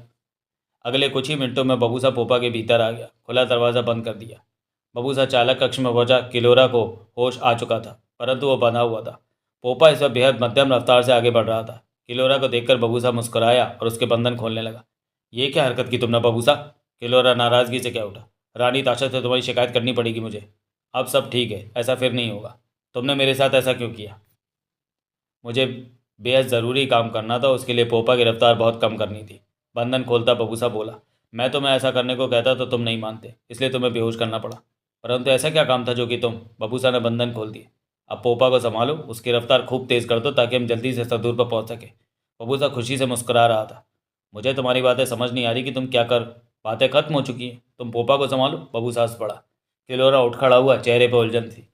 अगले कुछ ही मिनटों में बबूसा पोपा के भीतर आ गया। खुला दरवाज़ा बंद कर दिया। बबूसा चालक कक्ष में पहुंचा। किलोरा को होश आ चुका था, परंतु वो बंधा हुआ था। पोपा इस वक्त बेहद मध्यम रफ्तार से आगे बढ़ रहा था। किलोरा को देखकर बबूसा मुस्कुराया और उसके बंधन खोलने लगा। ये क्या हरकत की तुमने बबूसा? किलोरा नाराज़गी से क्या उठा। रानी ताशा से तुम्हारी शिकायत करनी पड़ेगी मुझे। अब सब ठीक है, ऐसा फिर नहीं होगा। तुमने मेरे साथ ऐसा क्यों किया? मुझे बेहद ज़रूरी काम करना था, उसके लिए पोपा की रफ्तार बहुत कम करनी थी। बंधन खोलता बबूसा बोला। मैं तुम्हें ऐसा करने को कहता तो तुम नहीं मानते, इसलिए तुम्हें बेहोश करना पड़ा। परंतु ऐसा क्या काम था जो कि तुम? बबूसा ने बंधन खोल दिए। अब पोपा को संभालो, उसकी रफ्तार खूब तेज़ कर दो ताकि हम जल्दी से सदूर पर पहुंच सके। बबूसा खुशी से मुस्कुरा रहा था। मुझे तुम्हारी बातें समझ नहीं आ रही कि तुम क्या कर। बातें खत्म हो चुकी हैं, तुम पोपा को संभालो। बबूसा हंस पड़ा। किलोरा उठ खड़ा हुआ, चेहरे पर उलझन थी।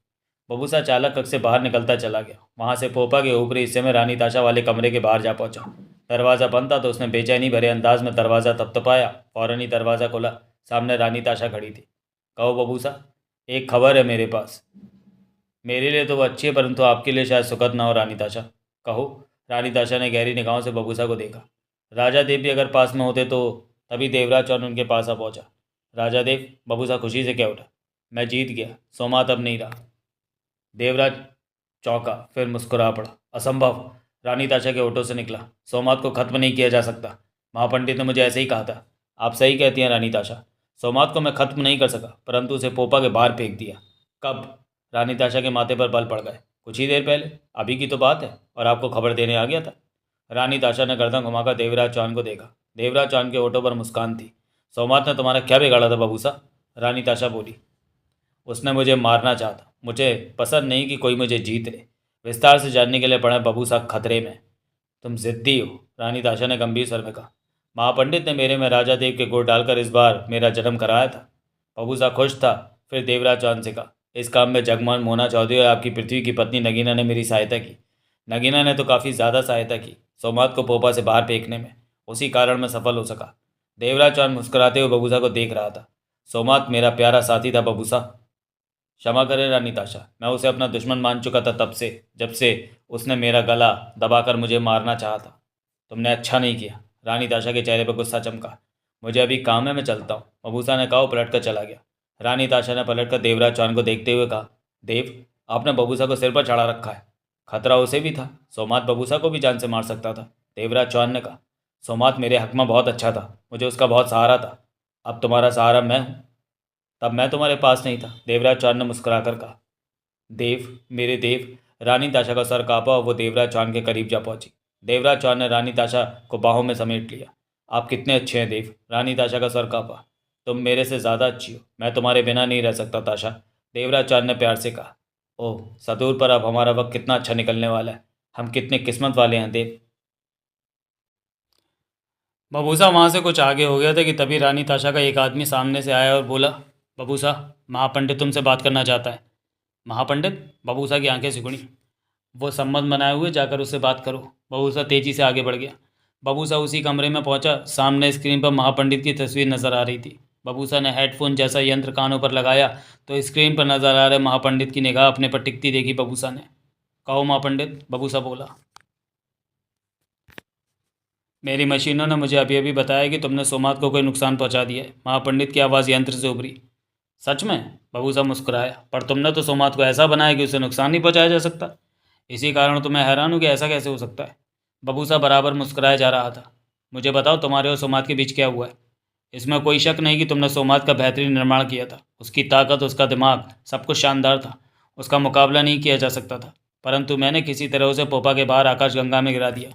बबूसा चालक कक्ष से बाहर निकलता चला गया। वहां से पोपा के ऊपरी हिस्से में रानी ताशा वाले कमरे के बाहर जा पहुंचा। दरवाज़ा बंद था तो उसने बेचैनी भरे अंदाज में दरवाज़ा थपथपाया। फौरन ही दरवाज़ा खोला। सामने रानी ताशा खड़ी थी। कहो बबूसा, एक खबर है मेरे पास। मेरे लिए तो वो अच्छी है, परंतु आपके लिए शायद सुखद ना हो रानी ताशा। कहो। रानी ताशा ने गहरी निगाहों से बबूसा को देखा। राजा देव भी अगर पास में होते तो। तभी देवराज चौन उनके पास आ पहुंचा। राजा देव? बबूसा खुशी से क्या उठा। मैं जीत गया, सोमात अब नहीं रहा। देवराज चौंका, फिर मुस्कुरा पड़ा। असंभव। रानी ताशा के होठों से निकला। सोमात को खत्म नहीं किया जा सकता। महापंडित ने मुझे ऐसे ही कहा था। आप सही कहती हैं रानी ताशा। सोमात को मैं खत्म नहीं कर सका, परंतु उसे पोपा के बाहर फेंक दिया। कब? रानी ताशा के माथे पर बल पड़ गए। कुछ ही देर पहले, अभी की तो बात है, और आपको खबर देने आ गया था। रानी ताशा ने गर्दन घुमाकर देवराज चौहान को देखा। देवराज चौहान के होठों पर मुस्कान थी। सोमात ने तुम्हारा क्या बिगाड़ा था बबूसा? रानी ताशा बोली। उसने मुझे मारना चाहा था। मुझे पसंद नहीं कि कोई मुझे जीत ले। विस्तार से जानने के लिए पढ़ा बबूसा खतरे में। तुम जिद्दी हो, रानी ताशा ने गंभीर स्वर में कहा। महापंडित ने मेरे में राजा देव के गुड़ डालकर इस बार मेरा जन्म कराया था। बबूसा खुश था। फिर देवराज चौहान से कहा, इस काम में जगमान मोना चौधरी और आपकी पृथ्वी की पत्नी नगीना ने मेरी सहायता की। नगीना ने तो काफ़ी ज़्यादा सहायता की, सोमात को पोपा से बाहर फेंकने में। उसी कारण मैं सफल हो सका। देवराज चौहान मुस्कुराते हुए बबूसा को देख रहा था। सोमात मेरा प्यारा साथी था बबूसा। क्षमा करें रानी ताशा, मैं उसे अपना दुश्मन मान चुका था तब से, जब से उसने मेरा गला दबाकर मुझे मारना चाहा था। तुमने अच्छा नहीं किया। रानी ताशा के चेहरे पर गुस्सा चमका। मुझे अभी काम है, मैं चलता हूँ, बबूसा ने कहा। वो पलट कर चला गया। रानी ताशा ने पलट कर देवराज चौहान को देखते हुए कहा, देव, आपने बबूसा को सिर पर चढ़ा रखा है। खतरा उसे भी था। सोमात बबूसा को भी जान से मार सकता था। देवराज चौहान ने कहा, सोमात मेरे हक में बहुत अच्छा था, मुझे उसका बहुत सहारा था। अब तुम्हारा सहारा मैं हूँ। तब मैं तुम्हारे पास नहीं था, देवराज चौहान ने मुस्कुराकर कहा। देव, मेरे देव। रानी ताशा का सर कांपा और वो देवराज चौहान के करीब जा पहुंची। देवराज चौहान ने रानी ताशा को बाहों में समेट लिया। आप कितने अच्छे हैं देव। रानी ताशा का सर कांपा। तुम मेरे से ज़्यादा अच्छी हो, मैं तुम्हारे बिना नहीं रह सकता ताशा। देवराज चौहान ने प्यार से कहा। ओह सदूर पर अब हमारा वक्त कितना अच्छा निकलने वाला है। हम कितने किस्मत वाले हैं देव। बबूसा वहाँ से कुछ आगे हो गया था कि तभी रानी ताशा का एक आदमी सामने से आया और बोला, बबूसा, महापंडित तुमसे बात करना चाहता है। महापंडित? बबूसा की आंखें सिकुड़ी। वो संबंध बनाए हुए, जाकर उससे बात करो। बबूसा तेजी से आगे बढ़ गया। बबूसा उसी कमरे में पहुंचा। सामने स्क्रीन पर महापंडित की तस्वीर नजर आ रही थी। बबूसा ने हेडफोन जैसा यंत्र कानों पर लगाया तो स्क्रीन पर नजर आ रहे महापंडित की निगाह अपने पर टिकती देखी बबूसा ने। कहो महापंडित, बबूसा बोला। मेरी मशीनों ने मुझे अभी अभी बताया कि तुमने सोमात को कोई नुकसान पहुंचा दिया है। महापंडित की आवाज़ यंत्र से उभरी। सच में? बबूसा मुस्कुराया। पर तुमने तो सोमात को ऐसा बनाया कि उसे नुकसान नहीं पहुंचाया जा सकता। इसी कारण तो मैं हैरान हूँ कि ऐसा कैसे हो सकता है। बबूसा बराबर मुस्कुराया जा रहा था। मुझे बताओ, तुम्हारे और सोमात के बीच क्या हुआ है? इसमें कोई शक नहीं कि तुमने सोमात का बेहतरीन निर्माण किया था। उसकी ताकत, उसका दिमाग, सब कुछ शानदार था। उसका मुकाबला नहीं किया जा सकता था। परंतु मैंने किसी तरह उसे पोपा के बाहर आकाशगंगा में गिरा दिया।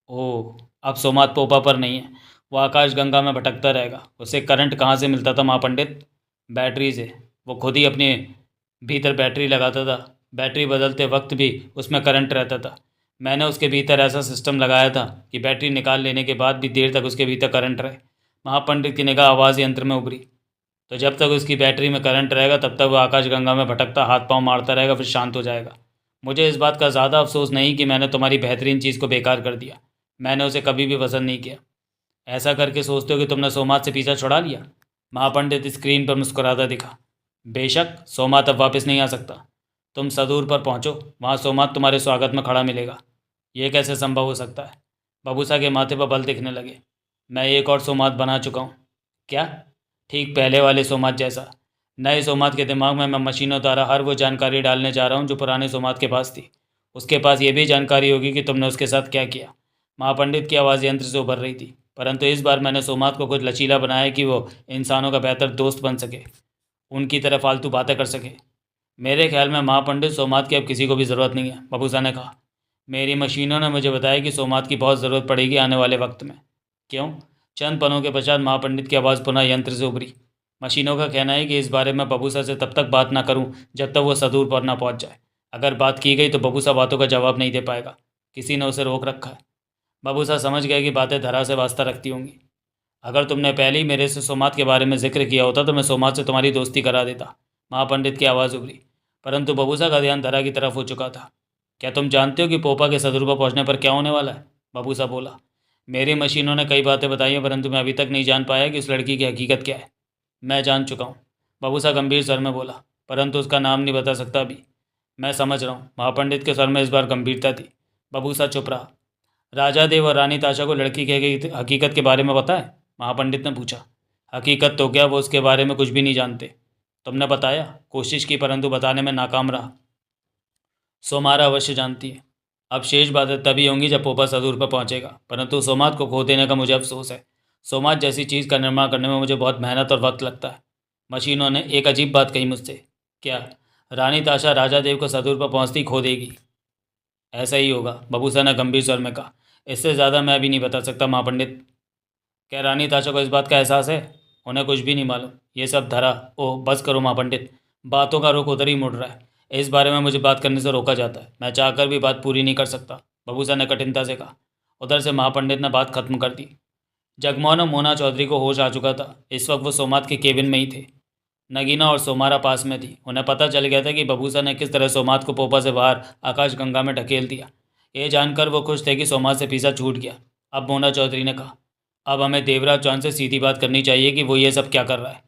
ओह, अब सोमात पोपा पर नहीं है। वो आकाश गंगा में भटकता रहेगा। उसे करंट कहाँ से मिलता था महापंडित? बैटरी से। वो खुद ही अपने भीतर बैटरी लगाता था। बैटरी बदलते वक्त भी उसमें करंट रहता था। मैंने उसके भीतर ऐसा सिस्टम लगाया था कि बैटरी निकाल लेने के बाद भी देर तक उसके भीतर करंट रहे। महापंडित की निगाह आवाज़ यंत्र में उभरी। तो जब तक उसकी बैटरी में करंट रहेगा तब तक वो आकाश गंगा में भटकता हाथ पांव मारता रहेगा, फिर शांत हो जाएगा। मुझे इस बात का ज़्यादा अफसोस नहीं कि मैंने तुम्हारी बेहतरीन चीज़ को बेकार कर दिया। मैंने उसे कभी भी पसंद नहीं किया। ऐसा करके सोचते हो कि तुमने सोमात से पीछा छुड़ा लिया? महापंडित स्क्रीन पर मुस्कुराता दिखा। बेशक सोमात अब वापस नहीं आ सकता। तुम सदूर पर पहुंचो, वहाँ सोमात तुम्हारे स्वागत में खड़ा मिलेगा। ये कैसे संभव हो सकता है? बबूसा के माथे पर बल दिखने लगे। मैं एक और सोमात बना चुका हूँ। क्या? ठीक पहले वाले सोमात जैसा। नए सोमात के दिमाग में मैं मशीनों द्वारा हर वो जानकारी डालने जा रहा हूँ जो पुराने सोमात के पास थी। उसके पास ये भी जानकारी होगी कि तुमने उसके साथ क्या किया। महापंडित की आवाज़ यंत्र से उभर रही थी, परंतु इस बार मैंने सोमात को कुछ लचीला बनाया कि वो इंसानों का बेहतर दोस्त बन सके, उनकी तरह फालतू बातें कर सके। मेरे ख्याल में महापंडित सोमात की अब किसी को भी ज़रूरत नहीं है, बबूसा ने कहा। मेरी मशीनों ने मुझे बताया कि सोमात की बहुत ज़रूरत पड़ेगी आने वाले वक्त में। क्यों? चंद पलों के पश्चात महापंडित की आवाज़ पुनः यंत्र से उभरी। मशीनों का कहना है कि इस बारे में बबूसा से तब तक बात ना करूं जब तक वो सदूर पर ना पहुंच जाए। अगर बात की गई तो बबूसा बातों का जवाब नहीं दे पाएगा। किसी ने उसे रोक रखा है। बबूसा समझ गया कि बातें धरा से वास्ता रखती होंगी। अगर तुमने पहले ही मेरे से सोमात के बारे में जिक्र किया होता तो मैं सोमात से तुम्हारी दोस्ती करा देता। महापंडित की आवाज़ उभरी, परंतु बबूसा का ध्यान धरा की तरफ हो चुका था। क्या तुम जानते हो कि पोपा के सदूर पर पहुँचने पर क्या होने वाला है? बबूसा बोला। मेरी मशीनों ने कई बातें बताई हैं, परंतु मैं अभी तक नहीं जान पाया कि उस लड़की की हकीकत क्या है। मैं जान चुका हूँ, बबूसा गंभीर स्वर में बोला, परंतु उसका नाम नहीं बता सकता अभी। मैं समझ रहा हूँ। महापंडित के स्वर में इस बार गंभीरता थी। बबूसा चुप रहा। राजा देव और रानी ताशा को लड़की की हकीकत के बारे में पता है? महापंडित ने पूछा। हकीकत तो क्या, वो उसके बारे में कुछ भी नहीं जानते। तुमने बताया? कोशिश की, परंतु बताने में नाकाम रहा। सोमारा अवश्य जानती है। अब शेष बातें तभी होंगी जब पोपा सदूर पर पहुंचेगा, परंतु सोमात को खो देने का मुझे अफसोस है। सोमात जैसी चीज़ का निर्माण करने में मुझे बहुत मेहनत और वक्त लगता है। मशीनों ने एक अजीब बात कही मुझसे। क्या? रानी ताशा राजा देव को सदूर पर पहुंचती खो देगी? ऐसा ही होगा, बबूसा ने गंभीर स्वर में कहा। इससे ज़्यादा मैं अभी नहीं बता सकता महापंडित। क्या रानी ताशा को इस बात का एहसास है? उन्हें कुछ भी नहीं मालूम। ये सब धरा। ओह बस करो महापंडित, बातों का रुख उधर ही मुड़ रहा है। इस बारे में मुझे बात करने से रोका जाता है। मैं चाहकर भी बात पूरी नहीं कर सकता, बबूसा ने कठिनता से कहा। उधर से महापंडित ने बात खत्म कर दी। जगमोहन और मोना चौधरी को होश आ चुका था। इस वक्त वो सोमात के केबिन में ही थे। नगीना और सोमारा पास में थी। उन्हें पता चल गया था कि बबूसा ने किस तरह सोमात को पोपा से बाहर आकाश गंगा में ढकेल दिया। ये जानकर वो खुश थे कि सोमात से पीछा छूट गया। अब मोना चौधरी ने कहा, अब हमें देवराज चौहान से सीधी बात करनी चाहिए कि वो ये सब क्या कर रहा है।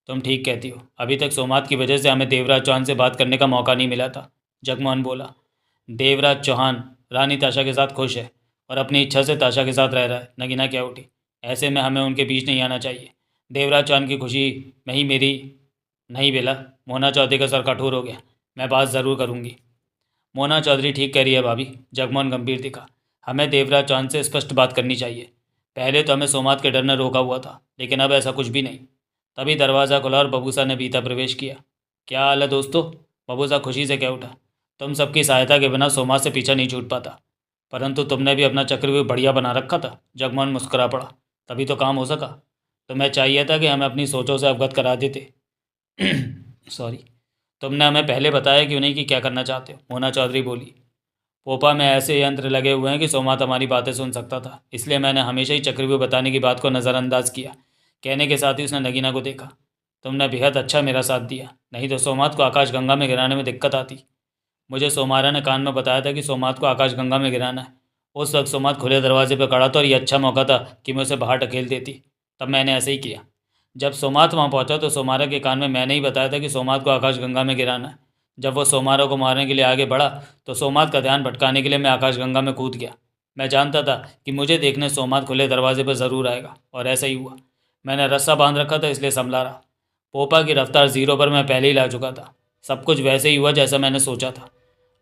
तुम ठीक कहती हो। अभी तक सोमात की वजह से हमें देवराज चौहान से बात करने का मौका नहीं मिला था, जगमोहन बोला। देवराज चौहान रानी ताशा के साथ खुश है और अपनी इच्छा से ताशा के साथ रह रहा है। नगीना क्या उठी। ऐसे में हमें उनके बीच नहीं आना चाहिए। देवराज चौहान की खुशी में ही मेरी नहीं बेला। मोना चौधरी का सर कठोर हो गया। मैं बात ज़रूर करूँगी। मोना चौधरी ठीक कह रही है भाभी, जगमोहन गंभीर दिखा। हमें देवराज चौहान से स्पष्ट बात करनी चाहिए। पहले तो हमें सोमात के डर ने रोका हुआ था, लेकिन अब ऐसा कुछ भी नहीं। तभी दरवाज़ा खुला और बबूसा ने भीतर प्रवेश किया। क्या हाल है दोस्तों? बबूसा खुशी से कह उठा। तुम सबकी सहायता के बिना सोमात से पीछा नहीं छूट पाता, परंतु तुमने भी अपना चक्रव्यूह बढ़िया बना रखा था। जगमोहन मुस्कुरा पड़ा। तभी तो काम हो सका। तुम्हें चाहिए था कि हमें अपनी सोचों से अवगत करा देते। सॉरी, तुमने हमें पहले बताया कि उन्हें कि क्या करना चाहते हो, मोना चौधरी बोली। पोपा में ऐसे यंत्र लगे हुए हैं कि सोमात हमारी बातें सुन सकता था, इसलिए मैंने हमेशा ही चक्रव्यूह बताने की बात को नज़रअंदाज किया। कहने के साथ ही उसने नगीना को देखा। तुमने बेहद अच्छा मेरा साथ दिया, नहीं तो सोमात को आकाश गंगा में गिराने में दिक्कत आती। मुझे सोमारा ने कान में बताया था कि सोमात को आकाश गंगा में गिराना है। उस वक्त सोमात खुले दरवाजे पर खड़ा था और ये अच्छा मौका था कि मैं उसे बाहर ढकेल देती। तब मैंने ऐसे ही किया। जब सोमात वहाँ पहुँचा तो सोमारा के कान में मैंने ही बताया था कि सोमात को आकाश गंगा में गिराना है। जब वो सोमारा को मारने के लिए आगे बढ़ा तो सोमात का ध्यान भटकाने के लिए मैं आकाश गंगा में कूद गया। मैं जानता था कि मुझे देखने सोमात खुले दरवाजे पर ज़रूर आएगा, और ऐसा ही हुआ। मैंने रस्सा बांध रखा था, इसलिए संभला रहा। पोपा की रफ्तार ज़ीरो पर मैं पहले ही ला चुका था। सब कुछ वैसे ही हुआ जैसा मैंने सोचा था।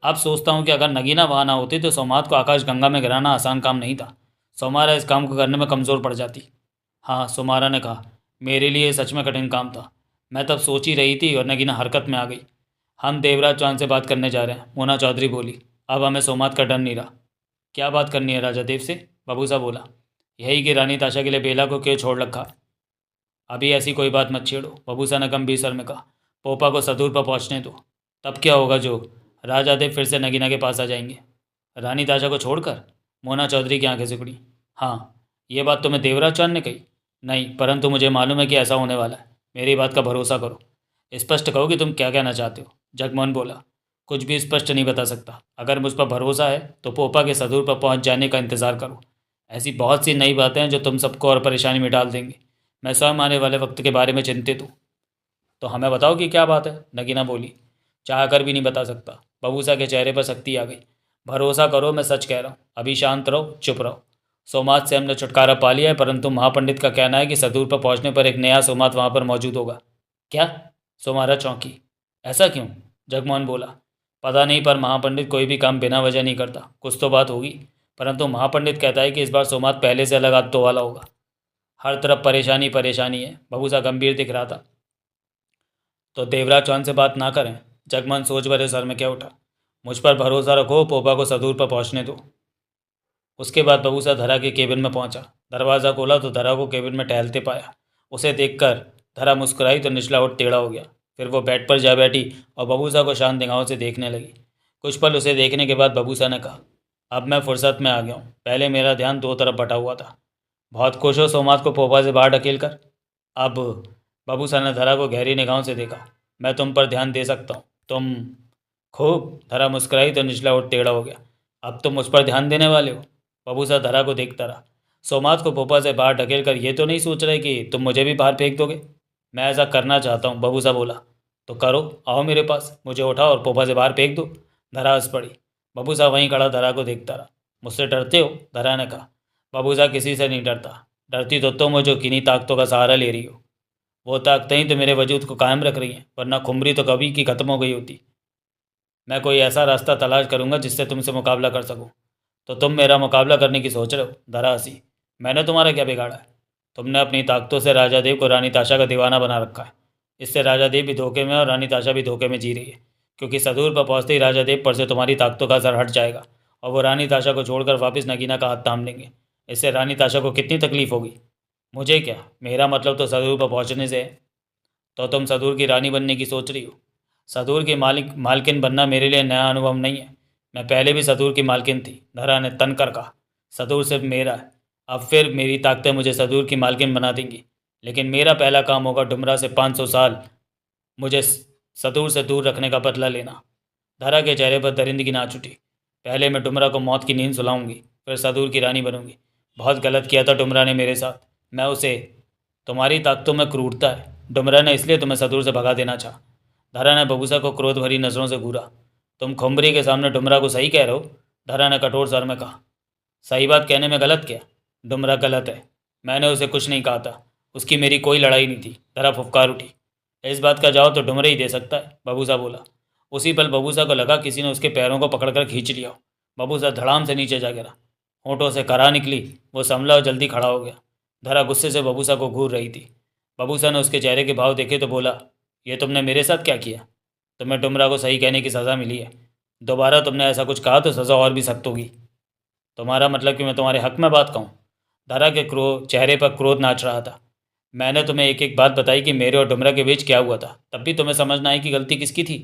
अब सोचता हूँ कि अगर नगीना वहाँ ना होती तो सोमात को आकाश गंगा में गिराना आसान काम नहीं था। सोमारा इस काम को करने में कमज़ोर पड़ जाती। हाँ, सोमारा ने कहा, मेरे लिए सच में कठिन काम था। मैं तब सोच ही रही थी और नगीना हरकत में आ गई। हम देवराज चौहान से बात करने जा रहे हैं, मोना चौधरी बोली। अब हमें सोमात का डर नहीं रहा। क्या बात करनी है राजा देव से? बबूसा बोला। यही कि रानी ताशा के लिए बेला को क्यों छोड़ रखा। अभी ऐसी कोई बात मत छेड़ो, बबूसा ने गंभीर स्वर में कहा। पोपा को सदूर पर पहुंचने दो, तब क्या होगा जो राजादेव फिर से नगीना के पास आ जाएंगे। रानी ताशा को छोड़कर? मोना चौधरी की आंखें सिकुड़ी। हाँ, ये बात तुम्हें देवराज चांद ने कही? नहीं, परंतु मुझे मालूम है कि ऐसा होने वाला है। मेरी बात का भरोसा करो। स्पष्ट कहो कि तुम क्या कहना चाहते हो। जगमोहन बोला। कुछ भी स्पष्ट नहीं बता सकता। अगर मुझ पर भरोसा है तो पोपा के सदूर पर पहुंच जाने का इंतज़ार करो। ऐसी बहुत सी नई बातें हैं जो तुम सबको और परेशानी में डाल देंगे। मैं स्वयं आने वाले वक्त के बारे में चिंतित हूँ। तो हमें बताओ कि क्या बात है, नगीना बोली। चाह कर भी नहीं बता सकता। बबूसा के चेहरे पर सख्ती आ गई। भरोसा करो, मैं सच कह रहा हूँ। अभी शांत रहो, चुप रहो। सोमात से हमने छुटकारा पा लिया है, परंतु महापंडित का कहना है कि सदूर पर पहुंचने पर एक नया सोमात वहां पर मौजूद होगा। क्या? सोमारा चौंकी। ऐसा क्यों? जगमोहन बोला। पता नहीं, पर महापंडित कोई भी काम बिना वजह नहीं करता। कुछ तो बात होगी। परंतु महापंडित कहता है कि इस बार सोमात पहले से अलग आदतों वाला होगा। हर तरफ परेशानी परेशानी है। बबूसा गंभीर दिख रहा था। तो देवराज चौहान से बात ना करें। जगमोहन सोच भरे सर में क्या उठा। मुझ पर भरोसा रखो, पोपा को सदूर पर पहुंचने दो। उसके बाद बबूसा धरा के केबिन में पहुंचा। दरवाज़ा खोला तो धरा को केबिन में टहलते पाया। उसे देखकर धरा मुस्कुराई तो निचला होठ टेढ़ा हो गया। फिर वो बेड पर जा बैठी और बबूसा को शांत निगाहों से देखने लगी। कुछ पल उसे देखने के बाद बबूसा ने कहा, अब मैं फुर्सत में आ गया हूँ। पहले मेरा ध्यान दो तरफ बटा हुआ था। बहुत खुश हो सोमात को पोपा से बाहर ढकेल कर? अब बबूसा ने धरा को गहरी निगाहों से देखा। मैं तुम पर ध्यान दे सकता हूँ। तुम? खूब। धरा मुस्कुराई तो निचला होठ टेढ़ा हो गया। अब तुम मुझ पर ध्यान देने वाले हो? बबूसा धरा को देखता रहा। सोमात को पोपा से बाहर ढकेल कर ये तो नहीं सोच रहे कि तुम मुझे भी बाहर फेंक दोगे? मैं ऐसा करना चाहता हूँ, बबूसा बोला। तो करो, आओ मेरे पास, मुझे उठाओ और पोपा से बाहर फेंक दो। धरा हंस पड़ी। बबूसा वहीं खड़ा धरा को देखता रहा। मुझसे डरते हो? धरा ने कहा। बबूसा किसी से नहीं डरता। डरती तो तुम हो जो किन्हीं ताकतों का सहारा ले रही हो। वो ताकतें ही तो मेरे वजूद को कायम रख रही हैं, वरना खुमरी तो कभी की खत्म हो गई होती। मैं कोई ऐसा रास्ता तलाश करूंगा जिससे तुमसे मुकाबला कर सकूं। तो तुम मेरा मुकाबला करने की सोच रहे हो? धरा हंसी। मैंने तुम्हारा क्या बिगाड़ा है? तुमने अपनी ताकतों से राजा देव को रानी ताशा का दीवाना बना रखा है। इससे राजा देव भी धोखे में और रानी ताशा भी धोखे में जी रही है, क्योंकि सदूर पर पहुंचते ही राजा देव पर से तुम्हारी ताकतों का असर हट जाएगा और वो रानी ताशा को छोड़कर वापस नगीना का हाथ थाम लेंगे। इससे रानी ताशा को कितनी तकलीफ होगी? मुझे क्या, मेरा मतलब तो सदूर पर पहुंचने से है। तो तुम सदूर की रानी बनने की सोच रही हो? सदूर की मालकिन बनना मेरे लिए नया अनुभव नहीं है। मैं पहले भी सदूर की मालकिन थी, धरा ने तन कर कहा। सदूर सिर्फ मेरा है। अब फिर मेरी ताकतें मुझे सदूर की मालकिन बना देंगी, लेकिन मेरा पहला काम होगा डुमरा से 500 साल मुझे सदूर से दूर रखने का बदला लेना। धरा के चेहरे पर दरिंदगी नाच उठी। पहले मैं डुमरा को मौत की नींद सुलाऊंगी, फिर सदूर की रानी बनूंगी। बहुत गलत किया था डुमरा ने मेरे साथ। मैं उसे तुम्हारी ताकतों में क्रूरता है, डुमरा ने, इसलिए तुम्हें सदूर से भगा देना चाहा। धरा ने बबूसा को क्रोध भरी नज़रों से घूरा। तुम खुमरी के सामने डुमरा को सही कह रहे हो? धरा ने कठोर स्वर में कहा। सही बात कहने में गलत क्या? डुमरा गलत है। मैंने उसे कुछ नहीं कहा था। उसकी मेरी कोई लड़ाई नहीं थी। धरा फुफकार उठी। इस बात का जवाब तो डुमरा ही दे सकता है, बबूसा बोला। उसी पल बबूसा को लगा किसी ने उसके पैरों को पकड़कर खींच लिया हो। बबूसा धड़ाम से नीचे जा गिरा। होठों से करा निकली। वो संभला और जल्दी खड़ा हो गया। धरा गुस्से से बबूसा को घूर रही थी। बबूसा ने उसके चेहरे के भाव देखे तो बोला, ये तुमने मेरे साथ क्या किया? तुम्हें डुमरा को सही कहने की सज़ा मिली है। दोबारा तुमने ऐसा कुछ कहा तो सज़ा और भी सख्त होगी। तुम्हारा मतलब कि मैं तुम्हारे हक में बात कहूँ? धरा के चेहरे पर क्रोध नाच रहा था। मैंने तुम्हें एक एक बात बताई कि मेरे और डुमरा के बीच क्या हुआ था, तब भी तुम्हें समझना है कि गलती किसकी थी।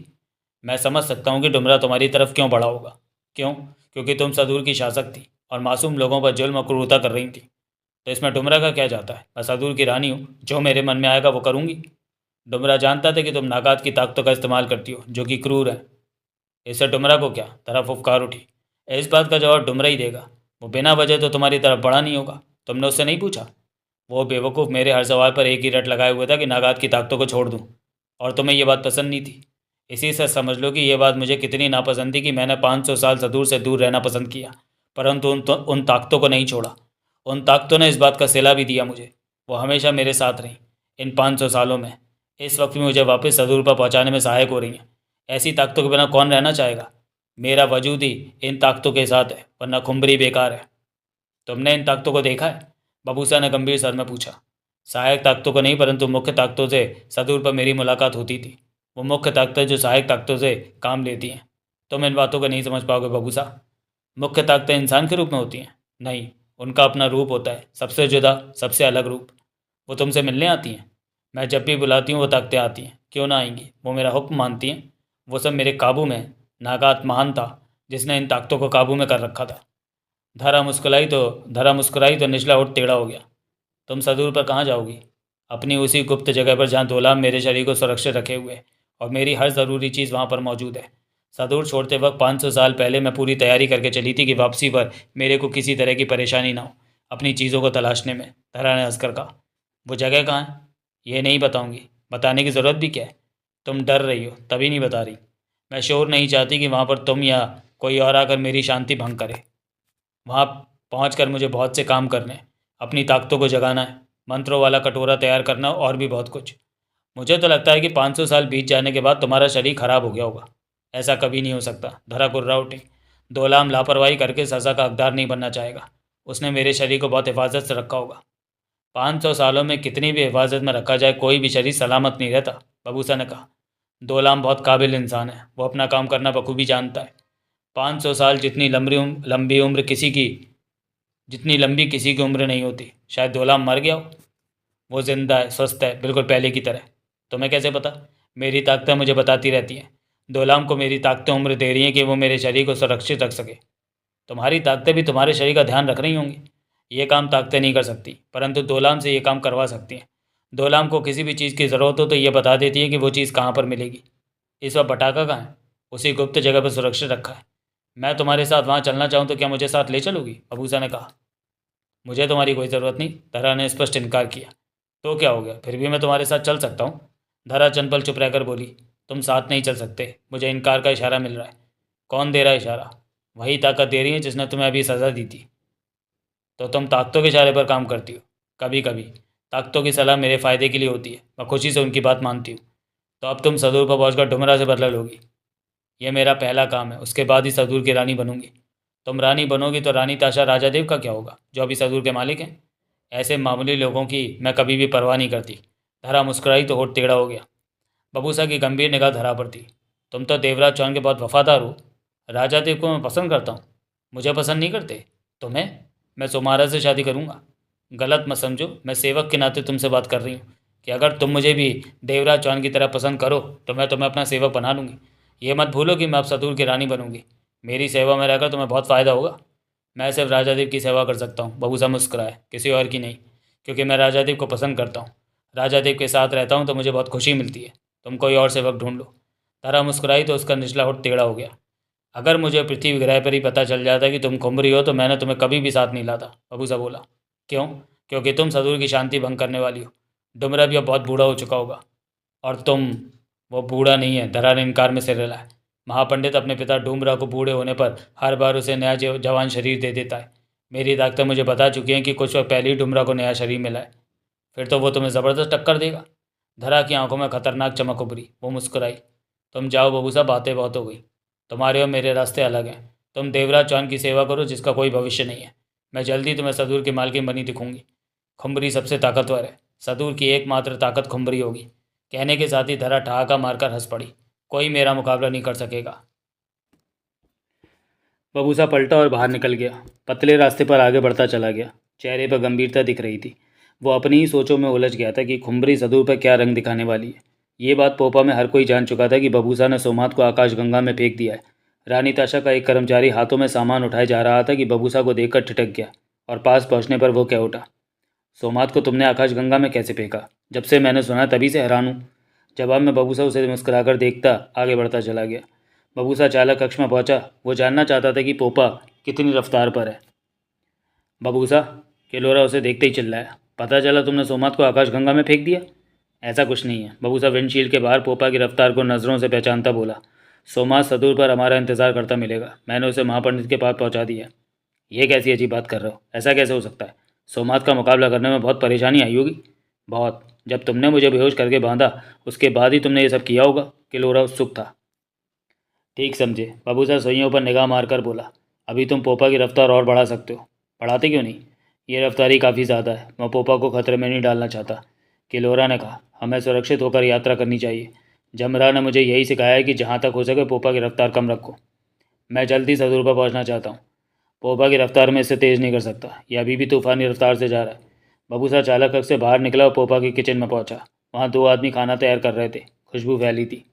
मैं समझ सकता हूँ कि डुमरा तुम्हारी तरफ क्यों बढ़ा होगा। क्यों? क्योंकि तुम सदूर की शासक थी और मासूम लोगों पर जुल्म और क्रूरता कर रही थी। तो इसमें डुमरा का क्या जाता है? मैं सदूर की रानी हूँ, जो मेरे मन में आएगा वो करूँगी। डुमरा जानता था कि तुम नागात की ताकतों का इस्तेमाल करती हो, जो कि क्रूर है। इससे डुमरा को क्या? तरफ फुफकार उठी। इस बात का जवाब डुमरा ही देगा। वो बिना वजह तो तुम्हारी तरफ बढ़ा नहीं होगा। तुमने उससे नहीं पूछा? वो बेवकूफ़ मेरे हर सवाल पर एक ही रट लगाए हुए था कि नागात की ताकतों को छोड़ दूं, और तुम्हें ये बात पसंद नहीं थी। इसी से समझ लो कि ये बात मुझे कितनी नापसंद थी कि मैंने 500 साल सदूर से दूर रहना पसंद किया, परंतु उन ताकतों को नहीं छोड़ा। उन ताकतों ने इस बात का सिला भी दिया मुझे। वो हमेशा मेरे साथ रहीं इन 500 सालों में। इस वक्त भी मुझे वापस सदूर पर पहुँचाने में सहायक हो रही हैं। ऐसी ताकतों के बिना कौन रहना चाहेगा? मेरा वजूद ही इन ताकतों के साथ है, वरना खुमरी बेकार है। तुमने इन ताकतों को देखा है? बबूसा ने गंभीर स्वर में पूछा। सहायक ताकतों को नहीं, परंतु मुख्य ताकतों से सदूर पर मेरी मुलाकात होती थी। वो मुख्य ताकतें जो सहायक ताकतों से काम लेती हैं। तुम इन बातों को नहीं समझ पाओगे बबूसा। मुख्य ताकतें इंसान के रूप में होती हैं? नहीं, उनका अपना रूप होता है, सबसे जुदा, सबसे अलग रूप। वो तुमसे मिलने आती हैं? मैं जब भी बुलाती हूँ वो ताकतें आती हैं। क्यों ना आएंगी? वो मेरा हुक्म मानती हैं। वो सब मेरे काबू में है। नागात महान था जिसने इन ताकतों को काबू में कर रखा था। धरा मुस्कुराई तो निचला होठ टेढ़ा हो गया। तुम सदूर पर कहाँ जाओगी? अपनी उसी गुप्त जगह पर जहाँ दोलाम मेरे शरीर को सुरक्षित रखे हुए है और मेरी हर ज़रूरी चीज़ वहाँ पर मौजूद है। सदूर छोड़ते वक्त 500 साल पहले मैं पूरी तैयारी करके चली थी कि वापसी पर मेरे को किसी तरह की परेशानी ना हो अपनी चीज़ों को तलाशने में। धरा ने हंसकर कहा, वो जगह कहाँ है? ये नहीं बताऊंगी। बताने की ज़रूरत भी क्या है? तुम डर रही हो तभी नहीं बता रही। मैं श्योर नहीं चाहती कि वहाँ पर तुम या कोई और आकर मेरी शांति भंग करे। वहाँ पहुँच कर मुझे बहुत से काम करने हैं। अपनी ताकतों को जगाना है, मंत्रों वाला कटोरा तैयार करना और भी बहुत कुछ। मुझे तो लगता है कि 500 साल बीत जाने के बाद तुम्हारा शरीर खराब हो गया होगा। ऐसा कभी नहीं हो सकता। धरा कुर्रा उठी। दोलाम लापरवाही करके सज़ा का हकदार नहीं बनना चाहेगा। उसने मेरे शरीर को बहुत हिफाजत से रखा होगा। 500 सालों में कितनी भी हिफाजत में रखा जाए कोई भी शरीर सलामत नहीं रहता, बबूसा ने कहा। दोलाम बहुत काबिल इंसान है, वो अपना काम करना बखूबी जानता है। 500 साल जितनी लंबी किसी की उम्र नहीं होती। शायद दोलाम मर गया हो। वो जिंदा है, स्वस्थ है, बिल्कुल पहले की तरह। तुम्हें कैसे पता? मेरी ताकतें मुझे बताती रहती हैं। दोलाम को मेरी ताकतें उम्र दे रही हैं कि वो मेरे शरीर को सुरक्षित रख सके। तुम्हारी ताकतें भी तुम्हारे शरीर का ध्यान रख रही होंगी। ये काम ताकतें नहीं कर सकती, परंतु दोलाम से ये काम करवा सकती हैं। दोलाम को किसी भी चीज़ की ज़रूरत हो तो ये बता देती है कि वो चीज़ कहाँ पर मिलेगी। इस वक्त बटाका कहाँ है? उसी गुप्त जगह पर सुरक्षित रखा है। मैं तुम्हारे साथ वहाँ चलना चाहूँ तो क्या मुझे साथ ले चलोगी? अबूसा ने कहा। मुझे तुम्हारी कोई ज़रूरत नहीं, धरा ने स्पष्ट इनकार किया। तो क्या हो गया? फिर भी मैं तुम्हारे साथ चल सकता हूँ। धरा चंद पल चुप रहकर बोली, तुम साथ नहीं चल सकते। मुझे इनकार का इशारा मिल रहा है। कौन दे रहा है इशारा? वही ताकत दे रही है जिसने तुम्हें अभी सज़ा दी थी। तो तुम ताकतों के इशारे पर काम करती हो? कभी कभी। ताकतों की सलाह मेरे फ़ायदे के लिए होती है, मैं खुशी से उनकी बात मानती हूँ। तो अब तुम सदूर पर पहुँच डुमरा से बदला लोगी? यह मेरा पहला काम है, उसके बाद ही सदूर की रानी बनूंगी। तुम रानी बनोगी तो रानी ताशा राजा देव का क्या होगा, जो अभी सदूर के मालिक हैं? ऐसे मामूली लोगों की मैं कभी भी परवाह नहीं करती। धरा मुस्कुराई तो होठ टेढ़ा हो गया। बबूसा की गंभीर निगाह धरा पर थी। तुम तो देवराज चौहान के बहुत वफादार हो। राजा देव को मैं पसंद करता हूँ। मुझे पसंद नहीं करते? तुम्हें? मैं सुमारा से शादी करूँगा। गलत मत समझो, मैं सेवक के नाते तुमसे बात कर रही हूँ कि अगर तुम मुझे भी देवराज चौहान की तरह पसंद करो तो मैं तुम्हें अपना सेवक बना लूँगी। ये मत भूलो कि मैं अब सतूर की रानी बनूंगी। मेरी सेवा में रहकर तुम्हें बहुत फ़ायदा होगा। मैं सिर्फ राजा देव की सेवा कर सकता हूँ। बबूसा मुस्कुराए, किसी और की नहीं, क्योंकि मैं राजा देव को पसंद करता हूँ। राजा देव के साथ रहता हूँ तो मुझे बहुत खुशी मिलती है। तुम कोई और सेवक ढूंढ लो। तारा मुस्कुराई तो उसका निचला होठ टेढ़ा हो गया। अगर मुझे पृथ्वी ग्रह पर ही पता चल जाता कि तुम खुमरी हो तो मैंने तुम्हें कभी भी साथ नहीं लाता, बबूसा बोला। क्यों? क्योंकि तुम सदूर की शांति भंग करने वाली हो। डुमरा भी अब बहुत बूढ़ा हो चुका होगा। और तुम? वो बूढ़ा नहीं है, धरा ने इनकार में सिर हिलाया। महापंडित अपने पिता डूमरा को बूढ़े होने पर हर बार उसे नया जवान शरीर दे देता है। मेरी ताकतें मुझे बता चुकी हैं कि कुछ वक्त पहले ही डूमरा को नया शरीर मिला है। फिर तो वो तुम्हें ज़बरदस्त टक्कर देगा। धरा की आंखों में खतरनाक चमक उभरी। वो मुस्कुराई। तुम जाओ बबूसा, बातें बहुत हो गई। तुम्हारे और मेरे रास्ते अलग हैं। तुम देवराज चौहान की सेवा करो जिसका कोई भविष्य नहीं है। मैं जल्दी तुम्हें सदूर की मालकिन बनी दिखूंगी। खुम्बरी सबसे ताकतवर है। सदूर की एकमात्र ताकत खुम्बरी होगी। कहने के साथ ही धरा ठहाका मारकर हंस पड़ी। कोई मेरा मुकाबला नहीं कर सकेगा। बबूसा पलटा और बाहर निकल गया। पतले रास्ते पर आगे बढ़ता चला गया। चेहरे पर गंभीरता दिख रही थी। वो अपनी ही सोचों में उलझ गया था कि खुम्बरी सदूर पर क्या रंग दिखाने वाली है। ये बात पोपा में हर कोई जान चुका था कि बबूसा ने सोमात को आकाशगंगा में फेंक दिया है। रानी ताशा का एक कर्मचारी हाथों में सामान उठाए जा रहा था कि बबूसा को देखकर ठिठक गया और पास पहुंचने पर वो कह उठा, सोमात को तुमने आकाशगंगा में कैसे फेंका? जब से मैंने सुना तभी से हैरान हूँ। जवाब में बबूसा उसे मुस्कुराकर देखता आगे बढ़ता चला गया। बबूसा चालक कक्ष में पहुंचा। वो जानना चाहता था कि पोपा कितनी रफ्तार पर है। बबूसा, किलोरा उसे देखते ही चिल्लाया, पता चला तुमने सोमात को आकाशगंगा में फेंक दिया? ऐसा कुछ नहीं है। बबूसा विंडशील्ड के बाहर पोपा की रफ्तार को नज़रों से पहचानता बोला, सोमात सदूर पर हमारा इंतज़ार करता मिलेगा। मैंने उसे महापंडित के पास पहुंचा दिया। ये कैसी अजीब बात कर रहे हो? ऐसा कैसे हो सकता है? सोमात का मुकाबला करने में बहुत परेशानी आई होगी। बहुत। जब तुमने मुझे बेहोश करके बांधा उसके बाद ही तुमने ये सब किया होगा। किलोरा उत्सुक था। ठीक समझे। बबूसा सुइयों पर निगाह मारकर बोला, अभी तुम पोपा की रफ्तार और बढ़ा सकते हो। बढ़ाते क्यों नहीं? ये रफ्तार ही काफ़ी ज़्यादा है। मैं पोपा को खतरे में नहीं डालना चाहता। किलोरा ने कहा, हमें सुरक्षित होकर यात्रा करनी चाहिए। जमरा ने मुझे यही सिखाया है कि जहाँ तक हो सके पोपा की रफ्तार कम रखो। मैं जल्दी सदूर पर पहुँचना चाहता हूँ। पोपा की रफ्तार में इससे तेज़ नहीं कर सकता, यह अभी भी तूफानी रफ्तार से जा रहा है। बबूसा चालक कक्ष से बाहर निकला और पोपा की किचन में पहुंचा। वहाँ 2 आदमी खाना तैयार कर रहे थे। खुशबू फैली थी।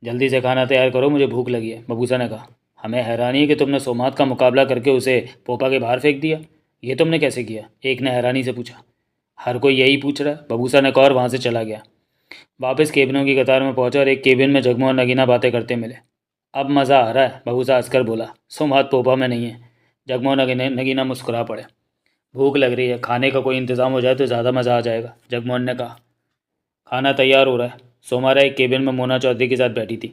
जल्दी से खाना तैयार करो, मुझे भूख लगी है, बबूसा ने कहा। हमें हैरानी है कि तुमने सोमात का मुकाबला करके उसे पोपा के बाहर फेंक दिया। ये तुमने कैसे किया? एक ने हैरानी से पूछा। हर कोई यही पूछ रहा है, बबूसा ने कहा और वहाँ से चला गया। वापस केबिनों की कतार में पहुंचा और एक केबिन में जगमोहन और नगीना बातें करते मिले। अब मज़ा आ रहा है, बबूसा हंसकर बोला। सोमात पोपा में नहीं है। जगमोहन और नगीना मुस्कुरा पड़े। भूख लग रही है, खाने का कोई इंतज़ाम हो जाए तो ज़्यादा मज़ा आ जाएगा, जगमोहन ने कहा। खाना तैयार हो रहा है। सोमारा एक केबिन में मोना चौधरी के साथ बैठी थी।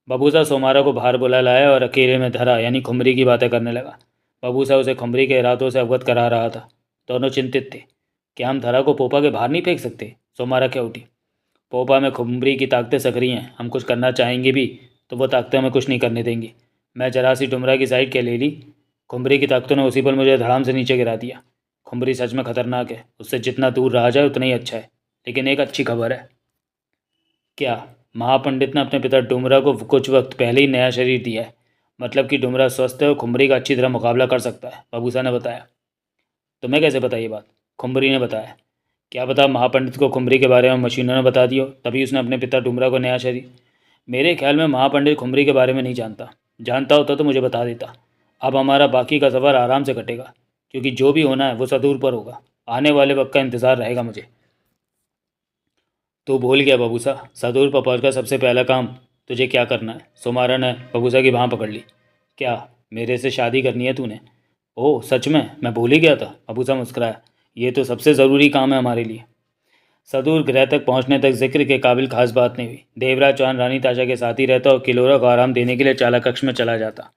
बबूसा सोमारा को बाहर बुला लाया और अकेले में धरा यानी खुमरी की बातें करने लगा। बबूसा उसे खुमरी के इरादों से अवगत करा रहा था। दोनों चिंतित थे। क्या हम धरा को पोपा के बाहर नहीं फेंक सकते? सोमारा क्या उठी। पोपा में खुमरी की ताकतें सक्रिय हैं, हम कुछ करना चाहेंगे भी तो वो ताकतें हमें कुछ नहीं करने देंगी। मैं जरा सी डुमरा की साइड क्या ले ली, खुमरी की ताकतों ने उसी पर मुझे धड़ाम से नीचे गिरा दिया। खुमरी सच में खतरनाक है, उससे जितना दूर रहा जाए उतना ही अच्छा है। लेकिन एक अच्छी खबर है। क्या? महापंडित ने अपने पिता डुमरा को कुछ वक्त पहले ही नया शरीर दिया है। मतलब कि डुमरा स्वस्थ है और खुमरी का अच्छी तरह मुकाबला कर सकता है, बबूसा ने बताया। तुम्हें कैसे पता ये बात? खुमरी ने बताया। क्या पता महापंडित को खुमरी के बारे में मशीनों ने बता दिया हो, तभी उसने अपने पिता डुमरा को नया शरीर। मेरे ख्याल में महापंडित खुमरी के बारे में नहीं जानता। जानता होता तो मुझे बता देता। अब हमारा बाकी का सफ़र आराम से कटेगा, क्योंकि जो भी होना है वो सदूर पर होगा। आने वाले वक्त का इंतज़ार रहेगा मुझे। तो भूल गया बबूसा, सदूर पर पहुंचकर सबसे पहला काम तुझे क्या करना है? सोमारा ने बबूसा की बाँह पकड़ ली। क्या? मेरे से शादी करनी है तूने? ओह सच में, मैं भूल ही गया था, बबूसा मुस्कुराया। ये तो सबसे ज़रूरी काम है हमारे लिए। सदूर ग्रह तक पहुंचने तक जिक्र के काबिल खास बात नहीं हुई। देवराज चौहान रानी ताशा के साथ ही रहता और किलोरा को आराम देने के लिए चालक कक्ष में चला जाता।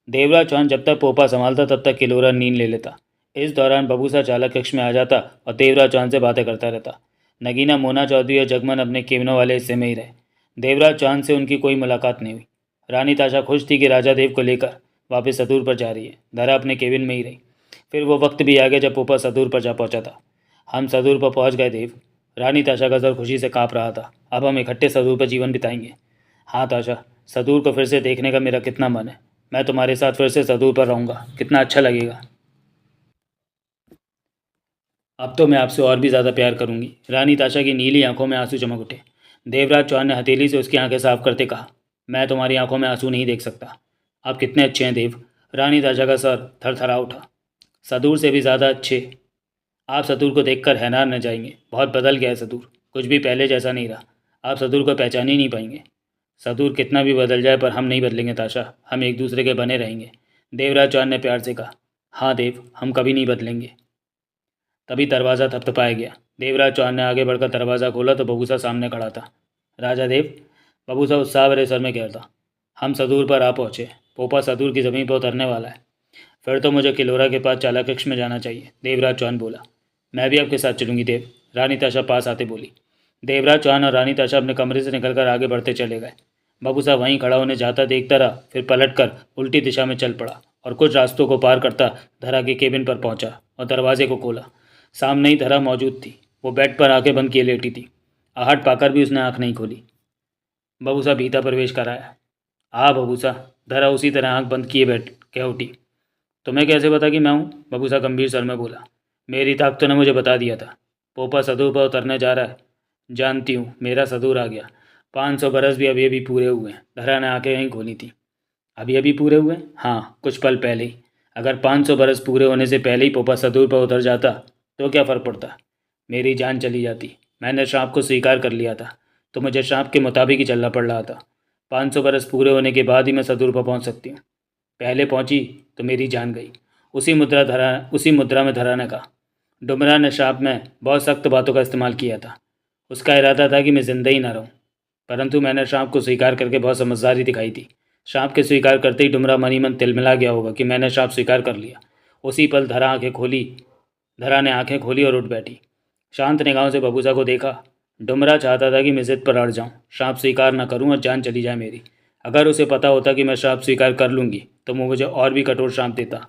देवराज चौहान जब तक पोपा संभालता तब तक किलोरा नींद ले लेता। इस दौरान बबूसा चालक कक्ष में आ जाता और देवराज चौहान से बातें करता रहता। नगीना, मोना चौधरी और जगमन अपने केबिनों वाले हिस्से में ही रहे। देवराज चौहान से उनकी कोई मुलाकात नहीं हुई। रानी ताशा खुश थी कि राजा देव को लेकर वापस सदूर पर जा रही है। धरा अपने केबिन में ही रही। फिर वो वक्त भी आ गया जब पोपा सदूर पर जा पहुंचा था। हम सदूर पर पहुंच गए देव। रानी ताशा का सर खुशी से काँप रहा था। अब हम इकट्ठे सदूर पर जीवन बिताएंगे। हाँ ताशा, सदूर को फिर से देखने का मेरा कितना मन है। मैं तुम्हारे साथ फिर से सदूर पर रहूँगा, कितना अच्छा लगेगा। अब तो मैं आपसे और भी ज़्यादा प्यार करूँगी। रानी ताशा की नीली आंखों में आंसू चमक उठे। देवराज चौहान ने हथेली से उसकी आंखें साफ करते कहा, मैं तुम्हारी आंखों में आंसू नहीं देख सकता। आप कितने अच्छे हैं देव। रानी ताशा का सर थरथरा उठा। सदूर से भी ज़्यादा अच्छे। आप सदूर को देखकर हैरान न जाएंगे। बहुत बदल गया है सदूर, कुछ भी पहले जैसा नहीं रहा। आप सदूर को पहचान ही नहीं पाएंगे। सदूर कितना भी बदल जाए पर हम नहीं बदलेंगे ताशा, हम एक दूसरे के बने रहेंगे। देवराज चौहान ने प्यार से कहा। हाँ देव, हम कभी नहीं बदलेंगे। तभी दरवाज़ा थपथपाया गया। देवराज चौहान ने आगे बढ़कर दरवाज़ा खोला तो बबूसा सामने खड़ा था। राजा देव, बबूसा उत्साह भरे स्वर में कहता। हम सदूर पर आ पहुँचे। पोपा सदूर की ज़मीन पर उतरने वाला है। फिर तो मुझे किलोरा के पास चालक कक्ष में जाना चाहिए, देवराज चौहान बोला। मैं भी आपके साथ चलूंगी देव, रानी ताशा पास आते बोली। देवराज चौहान और रानी ताशा अपने कमरे से निकलकर आगे बढ़ते चले गए। बबूसा वहीं खड़ा उन्हें जाता देखता रहा, फिर पलटकर उल्टी दिशा में चल पड़ा और कुछ रास्तों को पार करता धरा के केबिन पर पहुंचा और दरवाजे को खोला। सामने ही धरा मौजूद थी। वो बेड पर आंखें बंद किए लेटी थी। आहट पाकर भी उसने आंख नहीं खोली। बबूसा भीतर प्रवेश कराया। हाँ बबूसा, धरा उसी तरह आंख बंद किए बैठ कह उठी। तुम्हें कैसे पता कि मैं हूँ? बबूसा गंभीर स्वर में बोला। मेरी ताकतों ने मुझे बता दिया था। पोपा सदूर पर उतरने जा रहा है। जानती हूँ, मेरा सदूर आ गया। 500 बरस भी अभी अभी पूरे हुए हैं। धरा ने आंखें नहीं खोली थी। अभी अभी पूरे हुए? हाँ, कुछ पल पहले ही। अगर 500 बरस पूरे होने से पहले ही पोपा सदूर पर उतर जाता तो क्या फ़र्क पड़ता? मेरी जान चली जाती। मैंने श्राप को स्वीकार कर लिया था, तो मुझे श्राप के मुताबिक ही चलना पड़ रहा था। 500 बरस पूरे होने के बाद ही मैं सदूर पर पहुँच सकती हूँ। पहले पहुंची तो मेरी जान गई। उसी मुद्रा में धरा ने कहा। डुमरा ने श्राप में बहुत सख्त बातों का इस्तेमाल किया था। उसका इरादा था कि मैं जिंदा ही ना रहूं, परंतु मैंने श्राप को स्वीकार करके बहुत समझदारी दिखाई थी। श्राप के स्वीकार करते ही डुमरा मनी मन तिलमिला गया होगा कि मैंने श्राप स्वीकार कर लिया। उसी पल धरा ने आंखें खोली और उठ बैठी। शांत निगाहों से बबूसा को देखा। डुमरा चाहता था कि मैं जिद पर अड़ जाऊं, श्राप स्वीकार न करूं और जान चली जाए मेरी। अगर उसे पता होता कि मैं श्राप स्वीकार कर लूँगी तो वो मुझे और भी कठोर श्राप देता।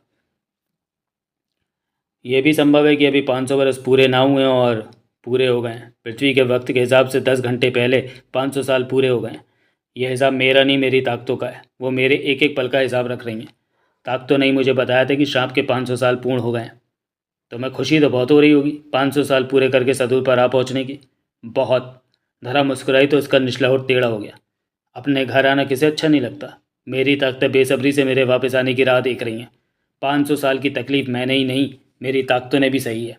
यह भी संभव है कि अभी 500 बरस पूरे ना हुए और पूरे हो गए हैं। पृथ्वी के वक्त के हिसाब से 10 घंटे पहले 500 साल पूरे हो गए हैं। यह हिसाब मेरा नहीं, मेरी ताकतों का है। वो मेरे एक एक पल का हिसाब रख रही हैं। ताकतों ने ही मुझे बताया था कि सांप के 500 साल पूर्ण हो गए हैं। तो मैं खुशी तो बहुत हो रही होगी 500 साल पूरे करके सदूर पर आ पहुंचने की। बहुत। धरा मुस्कुराई तो उसका निचला होठ टेढ़ा हो गया। अपने घर आना किसे अच्छा नहीं लगता। मेरी ताकतें बेसब्री से मेरे वापस आने की राह देख रही हैं। 500 साल की तकलीफ मैंने ही नहीं, मेरी ताकतों ने भी सही है,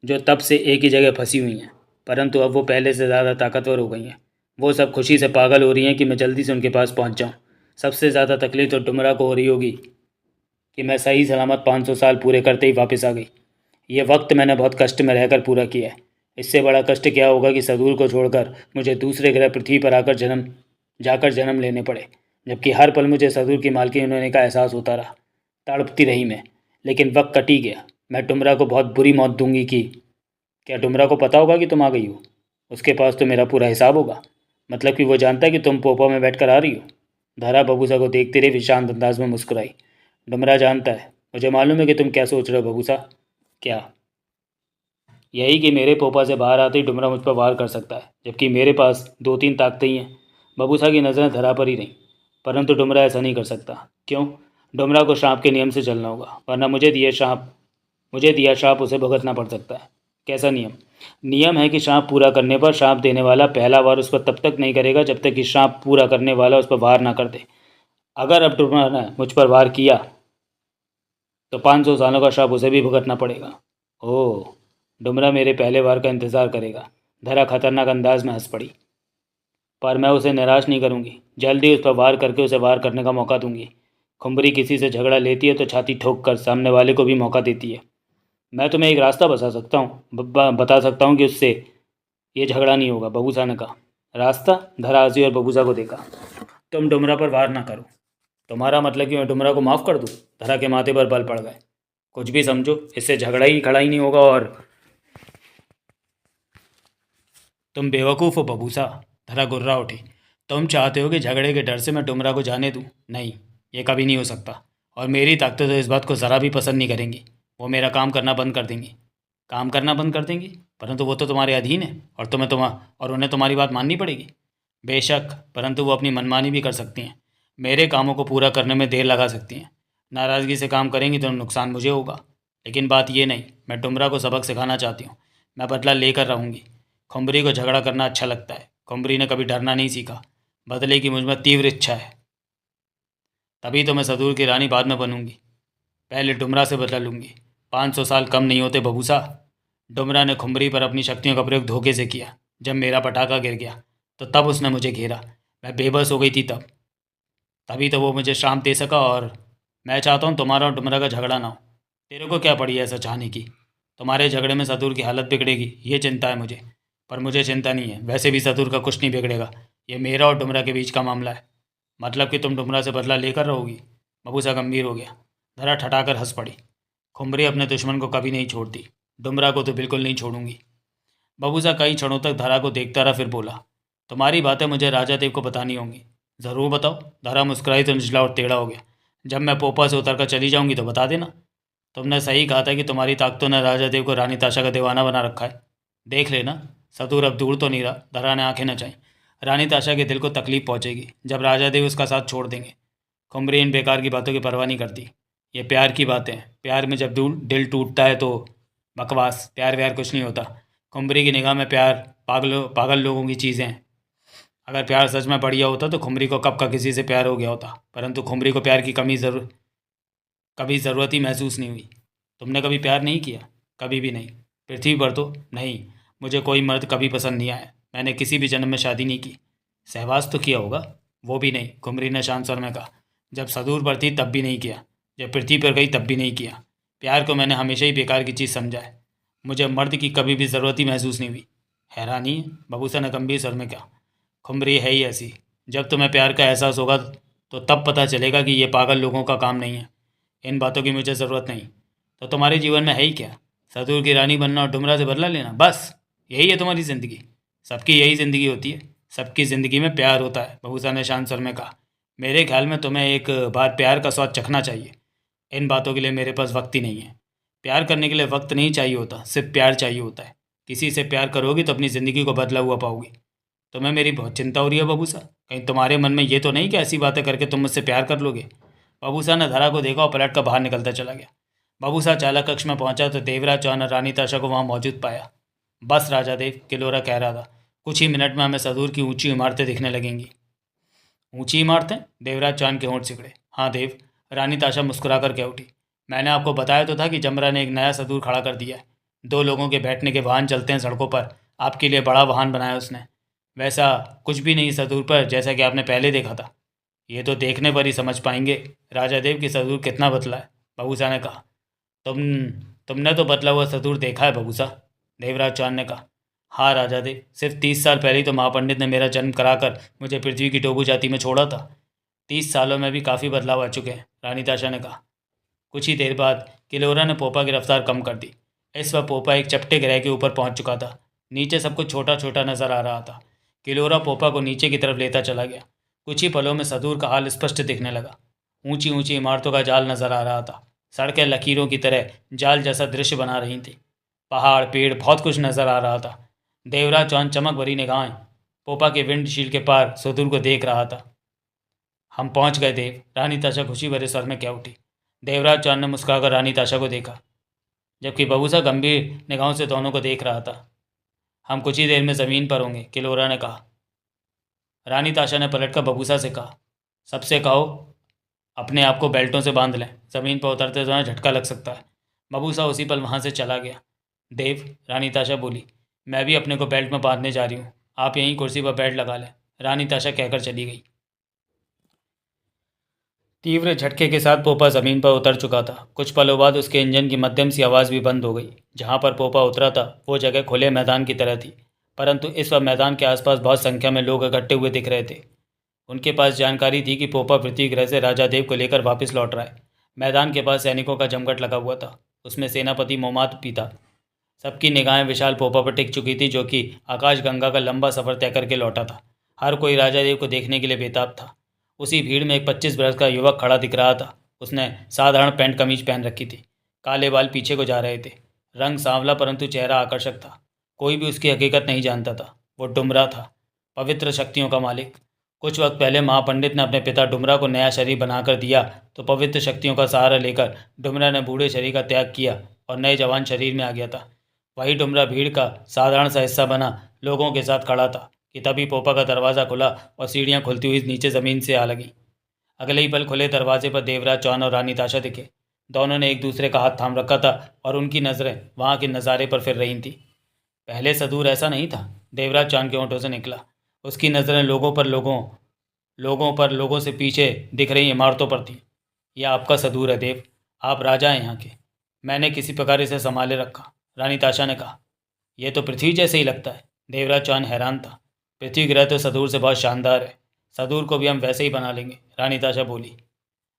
जो तब से एक ही जगह फंसी हुई हैं। परंतु अब वो पहले से ज़्यादा ताकतवर हो गई हैं। वो सब खुशी से पागल हो रही हैं कि मैं जल्दी से उनके पास पहुंच जाऊं। सबसे ज़्यादा तकलीफ तो डुमरा को हो रही होगी कि मैं सही सलामत 500 साल पूरे करते ही वापस आ गई। ये वक्त मैंने बहुत कष्ट में रहकर पूरा किया है। इससे बड़ा कष्ट क्या होगा कि सदूर को छोड़कर मुझे दूसरे ग्रह पृथ्वी पर जाकर जन्म लेने पड़े, जबकि हर पल मुझे सदूर की मालकिन होने का एहसास होता रहा। तड़पती रही मैं, लेकिन वक्त कट ही गया। मैं डुमरा को बहुत बुरी मौत दूंगी कि क्या डुमरा को पता होगा कि तुम आ गई हो? उसके पास तो मेरा पूरा हिसाब होगा। मतलब कि वो जानता है कि तुम पोपा में बैठ कर आ रही हो। धारा बबूसा को देखते रही, फिर शांत अंदाज में मुस्कुराई। डुमरा जानता है, मुझे मालूम है कि तुम क्या सोच रहे हो बबूसा। क्या? यही कि मेरे पोपा से बाहर आते ही डुमरा मुझ पर वार कर सकता है, जबकि मेरे पास 2-3 ताकतें ही हैं। बबूसा की नज़रें धरा पर ही रहीं। परंतु डुमरा ऐसा नहीं कर सकता। क्यों? डुमरा को सांप के नियम से चलना होगा, वरना मुझे दिया श्राप उसे भुगतना पड़ सकता है। कैसा नियम? नियम है कि श्राप पूरा करने पर श्राप देने वाला पहला वार उस पर तब तक नहीं करेगा जब तक कि श्राप पूरा करने वाला उस पर वार ना कर दे। अगर अब डुमरा ने मुझ पर वार किया तो 500 सालों का श्राप उसे भी भुगतना पड़ेगा। ओह। डुमरा मेरे पहले वार का इंतज़ार करेगा। धरा खतरनाक अंदाज में हंस पड़ी। पर मैं उसे निराश नहीं करूंगी। जल्दी उस पर वार करके उसे वार करने का मौका दूंगी। खुम्बरी किसी से झगड़ा लेती है तो छाती ठोक कर सामने वाले को भी मौका देती है। मैं तुम्हें एक रास्ता बता सकता हूँ कि उससे ये झगड़ा नहीं होगा, बबूसा ने कहा। रास्ता? धरा हंसी और बबूसा को देखा। तुम डुमरा पर वार ना करो। तुम्हारा मतलब कि मैं डुमरा को माफ़ कर दूँ? धरा के माथे पर बल पड़ गए। कुछ भी समझो, इससे झगड़ा ही खड़ा ही नहीं होगा। और तुम बेवकूफ़ हो बबूसा। धरा गुर्रा उठी। तुम चाहते हो कि झगड़े के डर से मैं डुमरा को जाने दूँ? नहीं, ये कभी नहीं हो सकता। और मेरी ताकतें तो इस बात को ज़रा भी पसंद नहीं करेंगी। वो मेरा काम करना बंद कर देंगी। काम करना बंद कर देंगी? परंतु वो तो तुम्हारे अधीन है और उन्हें तुम्हारी बात माननी पड़ेगी। बेशक, परंतु वो अपनी मनमानी भी कर सकती हैं। मेरे कामों को पूरा करने में देर लगा सकती हैं। नाराज़गी से काम करेंगी तो नुकसान मुझे होगा। लेकिन बात ये नहीं, मैं डुमरा को सबक सिखाना चाहती हूँ। मैं बदला लेकर रहूँगी। खुम्बरी को झगड़ा करना अच्छा लगता है। खुम्बरी ने कभी डरना नहीं सीखा। बदले की मुझ में तीव्र इच्छा है। तभी तो मैं सदूर की रानी बाद में बनूंगी। पहले डुमरा से बदला लूँगी। 500 साल कम नहीं होते बबूसा। डुमरा ने खुम्बरी पर अपनी शक्तियों का प्रयोग धोखे से किया। जब मेरा पटाखा गिर गया तो तब उसने मुझे घेरा। मैं बेबस हो गई थी तभी तो वो मुझे शाम दे सका। और मैं चाहता हूँ तुम्हारा और डुमरा का झगड़ा ना हो। तेरे को क्या पड़ी है ऐसा चाहने की? तुम्हारे झगड़े में सदूर की हालत बिगड़ेगी, ये चिंता है मुझे। पर मुझे चिंता नहीं है। वैसे भी सदूर का कुछ नहीं बिगड़ेगा। ये मेरा और डुमरा के बीच का मामला है। मतलब कि तुम डुमरा से बदला लेकर रहोगी? बबूसा गंभीर हो गया। धरा ठठाकर हंस पड़ी। खुम्बरी अपने दुश्मन को कभी नहीं छोड़ती। डुमरा को तो बिल्कुल नहीं छोड़ूंगी। बबूसा कई क्षणों तक धरा को देखता रहा, फिर बोला, तुम्हारी बातें मुझे राजा देव को बतानी होंगी। ज़रूर बताओ। धरा मुस्कुराई तो निचला और टेढ़ा हो गया। जब मैं पोपा से उतर कर चली जाऊंगी तो बता देना। तुमने सही कहा था कि तुम्हारी ताकतों ने राजा देव को रानी ताशा का दीवाना बना रखा है। देख लेना, सतूर अब दूर तो नहीं रहा। धरा ने आंखें नचाई। रानी ताशा के दिल को तकलीफ पहुंचेगी जब राजा देव उसका साथ छोड़ देंगे। खुम्बरी इन बेकार की बातों की परवाह नहीं करती। ये प्यार की बातें हैं। प्यार में जब दिल टूटता है तो बकवास। प्यार व्यार कुछ नहीं होता। खुम्बरी की निगाह में प्यार पागल लोगों की चीज़ें हैं। अगर प्यार सच में बढ़िया होता तो खुम्बरी को कब का किसी से प्यार हो गया होता। परंतु खुम्बरी को प्यार की कभी ज़रूरत ही महसूस नहीं हुई। तुमने कभी प्यार नहीं किया? कभी भी नहीं। पृथ्वी पर तो नहीं। मुझे कोई मर्द कभी पसंद नहीं आया। मैंने किसी भी जन्म में शादी नहीं की। सहवास तो किया होगा? वो भी नहीं, खुम्बरी ने शांत स्वर में कहा। जब सदूर पर थी तब भी नहीं किया। जब पृथ्वी पर गई तब भी नहीं किया। प्यार को मैंने हमेशा ही बेकार की चीज़ समझा है। मुझे मर्द की कभी भी ज़रूरत ही महसूस नहीं हुई। हैरानी है, बबूसा ने गंभीर स्वर में कहा। खुम्बरी है ही ऐसी। जब तुम्हें प्यार का एहसास होगा तो तब पता चलेगा कि ये पागल लोगों का काम नहीं है। इन बातों की मुझे ज़रूरत नहीं। तो तुम्हारे जीवन में है ही क्या? सदूर की रानी बनना और डुमरा से बदला लेना, बस यही है तुम्हारी ज़िंदगी? सबकी यही ज़िंदगी होती है। सबकी ज़िंदगी में प्यार होता है, बबूसा ने शांत स्वर में कहा। मेरे ख्याल में तुम्हें एक बार प्यार का स्वाद चखना चाहिए। इन बातों के लिए मेरे पास वक्त ही नहीं है। प्यार करने के लिए वक्त नहीं चाहिए होता, सिर्फ प्यार चाहिए होता है। किसी से प्यार करोगी तो अपनी ज़िंदगी को बदला हुआ पाओगी। तुम्हें मेरी बहुत चिंता हो रही है बबूसा। कहीं तुम्हारे मन में ये तो नहीं कि ऐसी बातें करके तुम मुझसे प्यार कर लोगे? बबूसा ने धरा को देखा और पलट कर बाहर निकलता चला गया। बबूसा चालक कक्ष में पहुंचा तो देवराज चौहान और रानी ताशा को वहां मौजूद पाया। बस राजा देव, किलोरा कह रहा था, कुछ ही मिनट में हमें सदूर की ऊंची इमारतें दिखने लगेंगी। ऊंची इमारतें? देवराज चौहान के होंठ सिकड़े। हाँ देव, रानी ताशा मुस्कुराकर कह उठी। मैंने आपको बताया तो था कि जमरा ने एक नया सदूर खड़ा कर दिया है। 2 लोगों के बैठने के वाहन चलते हैं सड़कों पर। आपके लिए बड़ा वाहन बनाया उसने। वैसा कुछ भी नहीं सदूर पर, जैसा कि आपने पहले देखा था। ये तो देखने पर ही समझ पाएंगे राजा देव की सदूर कितना बदला है, बबूसा ने कहा। तुमने तो बदला हुआ सदूर देखा है बबूसा, देवराज चौहान ने कहा। हाँ राजा देव, सिर्फ 30 साल पहले ही तो महापंडित ने मेरा जन्म कराकर मुझे पृथ्वी की टोबू जाति में छोड़ा था। 30 सालों में भी काफ़ी बदलाव आ चुके हैं, रानी ताशा ने कहा। कुछ ही देर बाद किलोरा ने पोपा की रफ्तार कम कर दी। इस वक्त पोपा एक चपटे ग्रह के ऊपर पहुंच चुका था। नीचे सब कुछ छोटा छोटा नजर आ रहा था। किलोरा पोपा को नीचे की तरफ लेता चला गया। कुछ ही पलों में सदूर का हाल स्पष्ट दिखने लगा। ऊंची ऊंची इमारतों का जाल नजर आ रहा था। सड़कें लकीरों की तरह जाल जैसा दृश्य बना रही थी। पहाड़, पेड़, बहुत कुछ नजर आ रहा था। देवराज चौहान चमक भरी निगाहें पोपा के विंडशील्ड के पार सदूर को देख रहा था। हम पहुंच गए देव, रानी ताशा खुशी भरे स्वर में कह उठी। देवराज चौहान ने मुस्कुराकर रानी ताशा को देखा, जबकि बबूसा गंभीर निगाहों से दोनों को देख रहा था। हम कुछ ही देर में ज़मीन पर होंगे, किलोरा ने कहा। रानी ताशा ने पलटकर बबूसा से कहा, सबसे कहो अपने आप को बेल्टों से बांध लें, ज़मीन पर उतरते समय झटका लग सकता है। बबूसा उसी पल वहाँ से चला गया। देव, रानी ताशा बोली, मैं भी अपने को बेल्ट में बांधने जा रही हूँ। आप यहीं कुर्सी पर बेल्ट लगा लें, रानी ताशा कहकर चली गई। तीव्र झटके के साथ पोपा ज़मीन पर उतर चुका था। कुछ पलों बाद उसके इंजन की मध्यम सी आवाज़ भी बंद हो गई। जहाँ पर पोपा उतरा था वो जगह खुले मैदान की तरह थी, परंतु इस वक्त मैदान के आसपास बहुत संख्या में लोग इकट्ठे हुए दिख रहे थे। उनके पास जानकारी थी कि पोपा पृथ्वी ग्रह से राजा देव को लेकर वापस लौट रहा है। मैदान के पास सैनिकों का जमघट लगा हुआ था। उसमें सेनापति मोमात भी था। सबकी निगाहें विशाल पोपा पर टिक चुकी थी, जो कि आकाश गंगा का लंबा सफ़र तय करके लौटा था। हर कोई राजा देव को देखने के लिए बेताब था। उसी भीड़ में एक 25 बरस का युवक खड़ा दिख रहा था। उसने साधारण पैंट कमीज पहन रखी थी। काले बाल पीछे को जा रहे थे। रंग सांवला, परंतु चेहरा आकर्षक था। कोई भी उसकी हकीकत नहीं जानता था। वो डुमरा था, पवित्र शक्तियों का मालिक। कुछ वक्त पहले महापंडित ने अपने पिता डुमरा को नया शरीर बनाकर दिया, तो पवित्र शक्तियों का सहारा लेकर डुमरा ने बूढ़े शरीर का त्याग किया और नए जवान शरीर में आ गया था। वही डुमरा भीड़ का साधारण सा हिस्सा बना लोगों के साथ खड़ा था कि तभी पोपा का दरवाज़ा खुला और सीढ़ियाँ खुलती हुई नीचे ज़मीन से आ लगी। अगले ही पल खुले दरवाजे पर देवराज चौहान और रानी ताशा दिखे। दोनों ने एक दूसरे का हाथ थाम रखा था और उनकी नज़रें वहाँ के नज़ारे पर फिर रही थीं। पहले सदूर ऐसा नहीं था, देवराज चौहान के होंठों से निकला। उसकी नज़रें लोगों से पीछे दिख रही इमारतों पर थी। यह आपका सदूर है देव, आप राजा हैं यहाँ के। मैंने किसी प्रकार इसे संभाले रखा, रानी ताशा ने कहा। यह तो पृथ्वी जैसे ही लगता है। देवराज चौहान हैरान था। पृथ्वी ग्रह तो सदूर से बहुत शानदार है। सदूर को भी हम वैसे ही बना लेंगे, रानी ताशा बोली।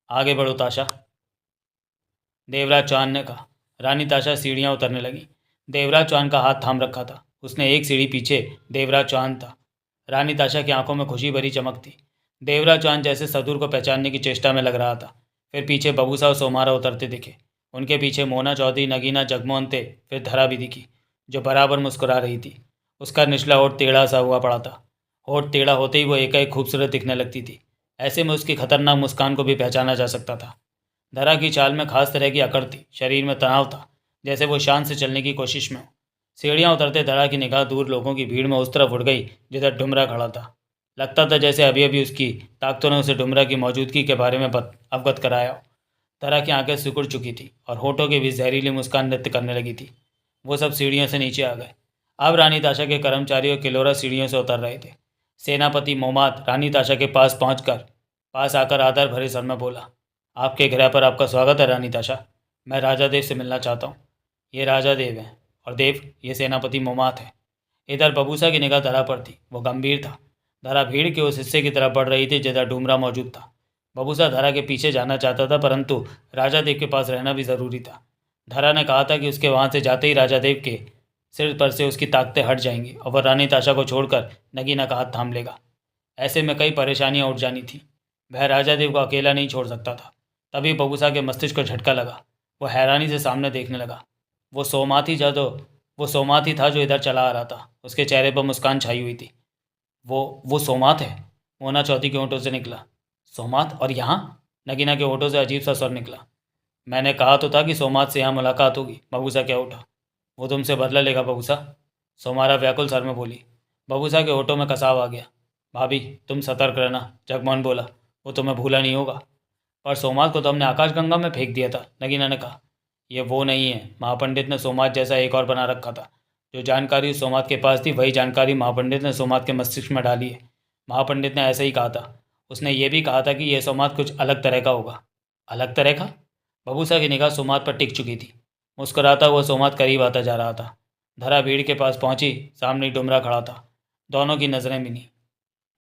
आगे बढ़ो ताशा, देवराज चौहान ने कहा। रानी ताशा सीढ़ियाँ उतरने लगी। देवराज चौहान का हाथ थाम रखा था। उसने एक सीढ़ी पीछे देवराज चौहान था। रानी ताशा की आंखों में खुशी भरी चमक थी। देवराज चौहान जैसे सदूर को पहचानने की चेष्टा में लग रहा था। फिर पीछे बबूसा और सोमारा उतरते दिखे। उनके पीछे मोना चौधरी, नगीना, जगमोहन थे। फिर धरा भी दिखी, जो बराबर मुस्कुरा रही थी। उसका निचला होठ टेढ़ा सा हुआ पड़ा था। होठ टेढ़ा होते ही वो एकाएक खूबसूरत दिखने लगती थी। ऐसे में उसकी खतरनाक मुस्कान को भी पहचाना जा सकता था। धरा की चाल में खास तरह की अकड़ थी। शरीर में तनाव था, जैसे वो शान से चलने की कोशिश में हो। सीढ़ियाँ उतरते धरा की निगाह दूर लोगों की भीड़ में उस तरफ उड़ गई जिधर डुमरा खड़ा था। लगता था जैसे अभी अभी उसकी ताकतों ने उसे डुमरा की मौजूदगी के बारे में अवगत कराया हो। धरा की आंखें सिकुड़ चुकी थी और होठों के बीच जहरीली मुस्कान नृत्य करने लगी थी। वो सब सीढ़ियों से नीचे आ गए। अब रानी ताशा के कर्मचारी और किलोरा सीढ़ियों से उतर रहे थे। सेनापति मोमात रानी ताशा के पास आकर आदर भरे स्वर में बोला, आपके गृह पर आपका स्वागत है रानी ताशा। मैं राजा देव से मिलना चाहता हूँ। ये राजा देव हैं और देव ये सेनापति मोमात है। इधर बबूसा की निगाह धरा पर थी। वो गंभीर था। धरा भीड़ के उस हिस्से की तरफ बढ़ रही थी जिधर डुमरा मौजूद था। बबूसा धरा के पीछे जाना चाहता था, परंतु राजा देव के पास रहना भी ज़रूरी था। धरा ने कहा था कि उसके वहाँ से जाते ही राजा देव के सिर पर से उसकी ताकतें हट जाएंगी और वह रानी ताशा को छोड़कर नगीना का हाथ थाम लेगा। ऐसे में कई परेशानियां उठ जानी थी। वह राजा देव को अकेला नहीं छोड़ सकता था। तभी बबूसा के मस्तिष्क को झटका लगा। वो हैरानी से सामने देखने लगा। वो सोमात ही था जो इधर चला आ रहा था। उसके चेहरे पर मुस्कान छाई हुई थी। वो सोमात है, मोना चौधरी के होंठों से निकला। सोमात? और यहाँ? नगीना के होठों से अजीब सा स्वर निकला। मैंने कहा तो था कि सोमाद से यहाँ मुलाकात होगी। बबूसा क्या उठा। वो तुमसे बदला लेगा बबूसा, सोमारा व्याकुल स्वर में बोली। बबूसा के होठों में कसाव आ गया। भाभी तुम सतर्क रहना, जगमोहन बोला। वो तुम्हें भूला नहीं होगा। पर सोमाद को तो हमने आकाशगंगा में फेंक दिया था, नगीना ने कहा। यह वो नहीं है। महापंडित ने सोमाद जैसा एक और बना रखा था। जो जानकारी सोमाद के पास थी वही जानकारी महापंडित ने सोमाद के मस्तिष्क में डाली है। महापंडित ने ऐसे ही कहा था। उसने ये भी कहा था कि यह सोमाद कुछ अलग तरह का होगा। अलग तरह का? बबूसा की निगाह सोमाद पर टिक चुकी थी। मुस्कुराता हुआ सोमाद करीब आता जा रहा था। धरा भीड़ के पास पहुंची। सामने डुमरा खड़ा था। दोनों की नज़रें मिली।